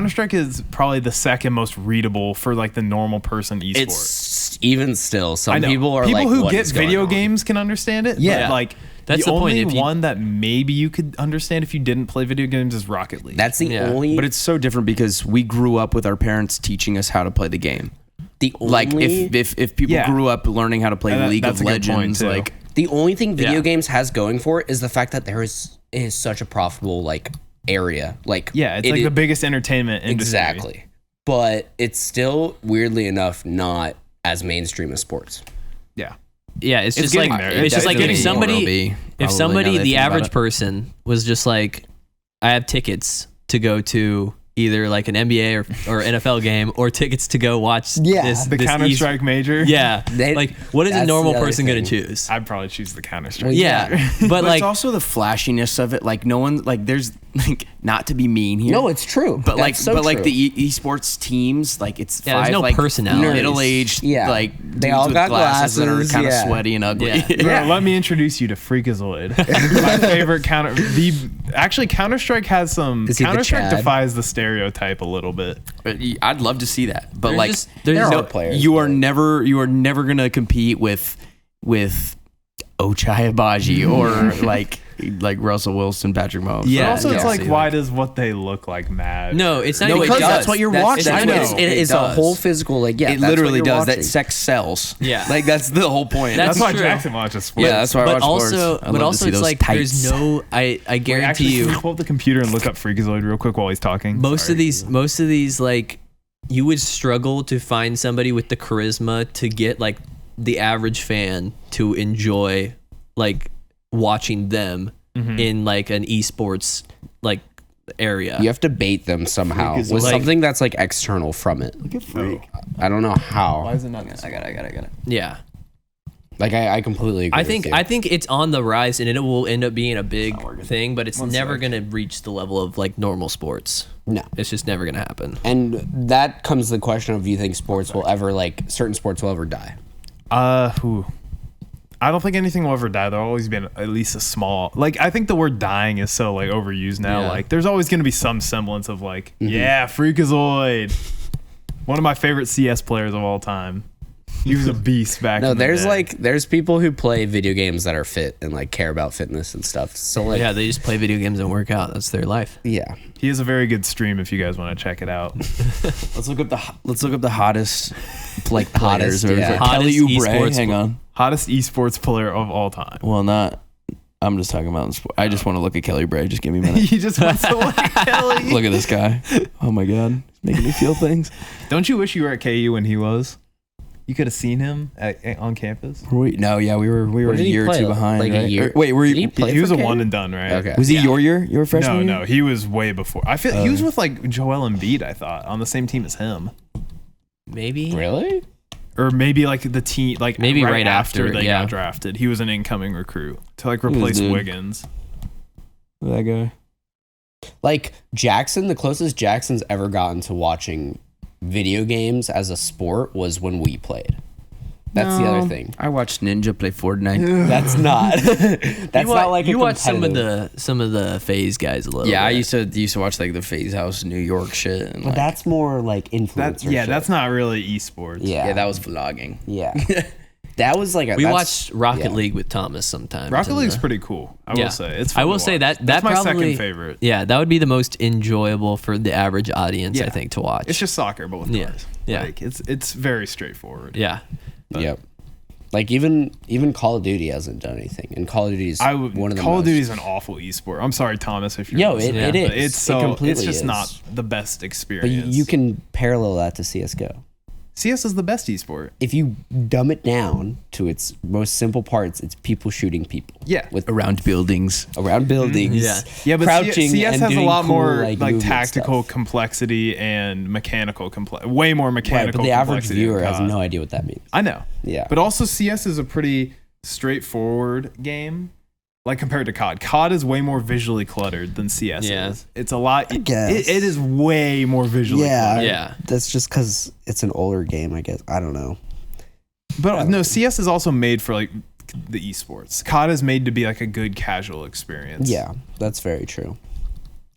Strike is probably the second most readable for like the normal person esport. it's even still I some know. people are like, who what get is going video on? games can understand it. Yeah. but, like That's the the point. only If you- one that maybe you could understand if you didn't play video games is Rocket League. That's the Yeah. only. But it's so different because we grew up with our parents teaching us how to play the game. the only, Like if people Yeah. grew up learning how to play And League that's of a good point, Legends, too. like the only thing video Yeah. games has going for it is the fact that there is such a profitable like area. Like, yeah, it's like the biggest entertainment industry. exactly. But it's still weirdly enough not as mainstream as sports. Yeah. Yeah, it's just getting like there. it's just like Definitely if will somebody now somebody that I the think about average it. person was just like, I have tickets to go to either like an NBA or NFL game or tickets to go watch this The this Counter Strike major. Yeah, They- like what is a that's normal the other person gonna thing. choose? I'd probably choose the Counter Strike. Yeah, but but like it's also the flashiness of it. Like no one, like there's like not to be mean here. No, it's true. but like That's so like true. the esports teams, like it's Yeah, there's five no like personalities. middle-aged, Yeah. like They dudes all with got glasses that are glasses, kind of yeah. sweaty and ugly. Yeah. Bro, let me introduce you to Freakazoid. My favorite Counter Strike has some. Is he the Counter Strike Chad? defies the stereotype a little bit. I'd love to see that, but They're like just- they're There just- are players. you are never gonna compete with Ochai Abaji or like Russell Wilson, Patrick Mahomes. But So also, it's yeah, like, see why that. does what they look like mad? no, it's not No, even it because does. that's what you're watching. that's That's what what it it is a does. whole physical like. Yeah, It that's what literally you're does. That watching. sex sells. Yeah. like that's the whole point. That's That's why true. Jackson watches sports. Yeah, that's why I but watch also, sports. I but love also, to see it's those like tights. there's no. I Wait, guarantee actually, can you, we pull up the computer and look up Freakazoid real quick while he's talking? most Sorry. of these like you would struggle to find somebody with the charisma to get like the average fan to enjoy like watching them in like an esports like area. You have to bait them somehow with like- something that's like external from it. Look at Freak. I don't know how. Why is it not? I got it. Yeah. Like I completely agree. I think it's on the rise and it will end up being a big thing, but it's never going to reach the level of like normal sports. no. It's just never going to happen. And that comes to the question of, you think sports will ever, like, certain sports will ever die? I don't think anything will ever die. There'll always be at least a small. Like, I think the word dying is so like overused now. Yeah. Like, there's always going to be some semblance of like, yeah, Freakazoid. One of my favorite CS players of all time. He was a beast back. No, in the there's day. like, there's people who play video games that are fit and like care about fitness and stuff. So like, Yeah, they just play video games and work out. That's their life. yeah. He has a very good stream if you guys want to check it out. Let's look up the hottest like Hottest, players. Or yeah. Kelly Hottest Oubre. esports Hang on. Hottest esports player of all time. Well, not. I'm just talking about in sport. I just want to look at Kelly Oubre. Just give me a minute. He just wants to look at Kelly. Look at this guy. Oh my god, he's making me feel things. Don't you wish you were at KU when he was? You could have seen him on campus. No, yeah, we were Where a did he year or play? two behind. Like a right? year? Or- wait, were Did he you? play He was for a KU? one and done, right? Okay. Was he your year? Your freshman No, year? no, he was way before. I feel he was with like Joel Embiid. I thought on the same team as him, Maybe. Really? or maybe like the team, like Maybe right after, they yeah. got drafted. He was an incoming recruit to like this replace dude? Wiggins. That guy. Like Jackson, the closest Jackson's ever gotten to watching video games as a sport was when we played. That's the other thing. I watched Ninja play Fortnite. That's not. That's not like a you watch some of competitive- the phase guys a little. Yeah, I bit. used to watch like the Phase House New York shit. And, But like, that's more like influencer. Yeah, shit. that's not really esports. Yeah. yeah, that was vlogging. Yeah. That was like We that's- watched Rocket yeah. League with Thomas sometimes. Rocket and, League's pretty cool. I yeah. will say it's. I fun will to say watch. that That's my probably, second favorite. Yeah, that would be the most enjoyable for the average audience, I Yeah. think, to watch. It's just soccer, but with Yeah. cars. Yeah. Like it's very straightforward. yeah. Yep. Like even Call of Duty hasn't done anything, and Call of Duty is one of the Call of most- Duty is an awful esport. I'm sorry, Thomas, if you're Yo, listening, it but is. It's so It completely it's just is. not the best But experience. you can parallel that to CS:GO. CS is the best esport. If you dumb it down to its most simple parts, it's people shooting people. Yeah. with Around buildings. around buildings. Yeah. Yeah, but crouching CS and has a doing lot cool, more like, like movement tactical stuff. complexity and mechanical way more Right, mechanical. but the average complexity than viewer has COD. no idea what that means. I know. Yeah. But also CS is a pretty straightforward game. Like compared to COD. COD is way more visually cluttered than CS Yeah. is. It's a lot. guess. It is way more visually cluttered. Yeah. That's just because it's an older game, I guess. I don't know. But no, CS is also made for like the esports. COD is made to be like a good casual experience. Yeah, that's very true.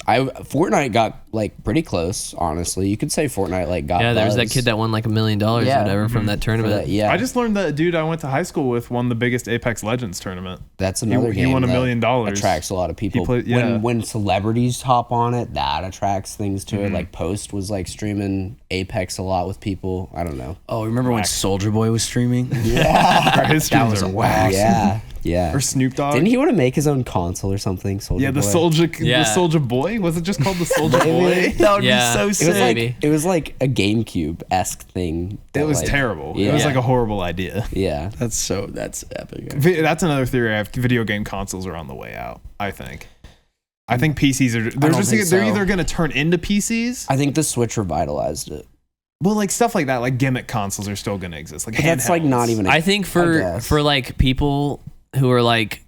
Fortnite got like pretty close, honestly. You could say Fortnite like got Yeah, there was that buzz kid that won like $1 million or Yeah. whatever from that for tournament. that. Yeah, I just learned that a dude I went to high school with won the biggest Apex Legends tournament. that's another he game. won $1 that million. Attracts a lot of people. played- yeah. When celebrities hop on it, that attracts things to it. Mm-hmm. Like Post was like streaming Apex a lot with people. I don't know. Oh, remember when Soldier Boy was streaming? Yeah, His streams was are a whack. yeah. Or Snoop Dogg. Didn't he want to make his own console or something? Soulja Yeah, the Boy? Soldier Boy. Was it just called the Soldier Boy? That would Yeah. be so It It sick. was Maybe. like it was like a GameCube esque thing. It that, was like- terrible. Yeah. It was like a horrible idea. Yeah. That's epic. That's another theory I have. Video game consoles are on the way out. I think PCs are. They're don't just. think They're so. either going to turn into PCs. I think the Switch revitalized it. Well, like stuff like that, like gimmick consoles are still going to exist. Like But that's like handhelds. not even. I think guess. for like people who are like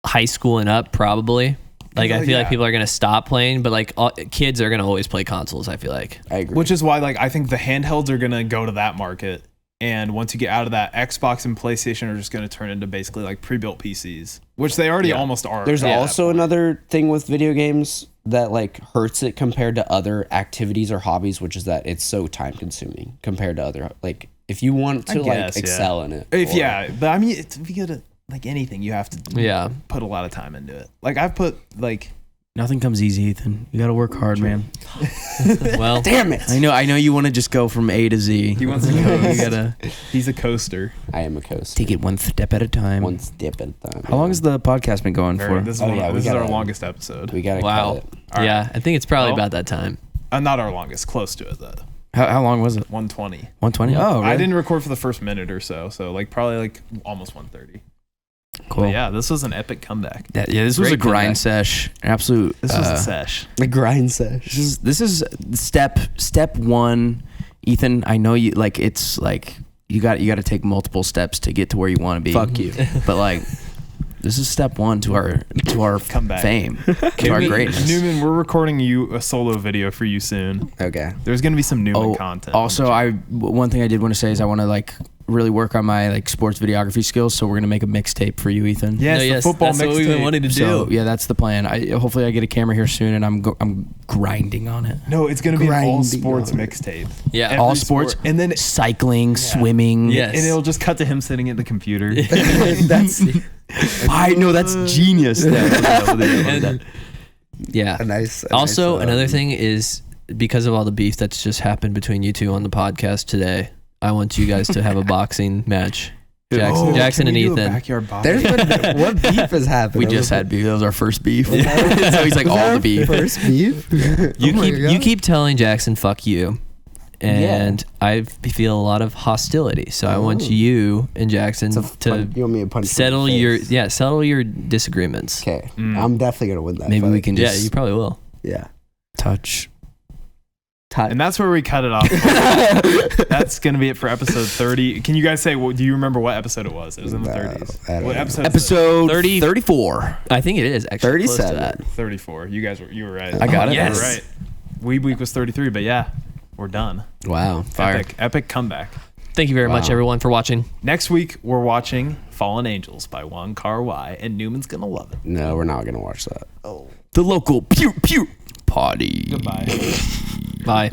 high school and up, probably. Like I feel like Yeah. people are gonna stop playing, but like kids are gonna always play consoles. I feel like. I agree. Which is why, like, I think the handhelds are going to go to that market. And once you get out of that, Xbox and PlayStation are just going to turn into basically like pre-built PCs, which they already almost are. There's at that also point. another thing with video games that like hurts it compared to other activities or hobbies, which is that it's so time consuming compared to other like if you want to guess, like yeah. excel in it. If or- yeah, but I mean, it's, if you go to like anything, you have to Yeah. put a lot of time into it. Like I've put like Nothing comes easy, Ethan. You got to work hard, man. Well, Damn it! I know you want to just go from A to Z. he wants to You coast. gotta He's a coaster. I am a coaster. take it one step at a time. One step at a time. How long has the podcast been going for? This is, Oh, yeah, we this is our gotta- longest episode. We gotta wow. cut it. All Yeah, right. I think it's probably Well, about that time. Not our longest, close to it though. How long was it? 120. 120? Oh, really? I didn't record for the first minute or so, so like probably like almost 130. Cool. But yeah, this was an epic comeback. Yeah, this was Great a grind comeback. sesh. An absolute. This was a sesh. The grind sesh. This is step one. Ethan, I know you like it's like you got to take multiple steps to get to where you want to be. Fuck you. But like this is step one to our Comeback. fame, to our greatness. Newman, we're recording you a solo video for you soon. Okay. There's gonna be some Newman Oh, content. also, one thing I did want to say is I want to like really work on my like sports videography skills. So we're gonna make a mixtape for you, Ethan. yes, the football that's what we've been mixtape. wanting to do. So yeah, that's the plan. Hopefully I get a camera here soon, and I'm grinding on it. No, it's gonna be an all Grinding sports on it. mixtape. Yeah. Every All sports, sport. And then cycling, swimming. Yes. and it'll just cut to him sitting at the computer. That's I know that's genius. And- yeah. a nice. Also, another thing is because of all the beef that's just happened between you two on the podcast today, I want you guys to have a boxing match. Jackson and Ethan. Backyard boxing. There's been what beef has happened? We just had beef. That was our first beef. so he's like all the beef. First beef. You keep telling Jackson fuck you, and I feel a lot of hostility. So I want you and Jackson to You want me to punch settle your disagreements. Okay, I'm definitely gonna win that. Maybe fight. we can Yeah, just you probably will. Yeah. touch. And that's where we cut it off. That's gonna be it for episode 30. Can you guys say? Do you remember what episode it was? It was in the 30s. I don't What know. episode? Episode 30 34. I think it is actually close to 37. that. 34. You were right. I got it. Yes. You were right. Weeb Week was 33, but yeah, we're done. Wow. Fire. Epic comeback. Thank you very much, Wow. everyone, for watching. Next week we're watching Fallen Angels by Wong Kar-wai, and Newman's gonna love it. No, we're not gonna watch that. The local Podi. Goodbye. Bye.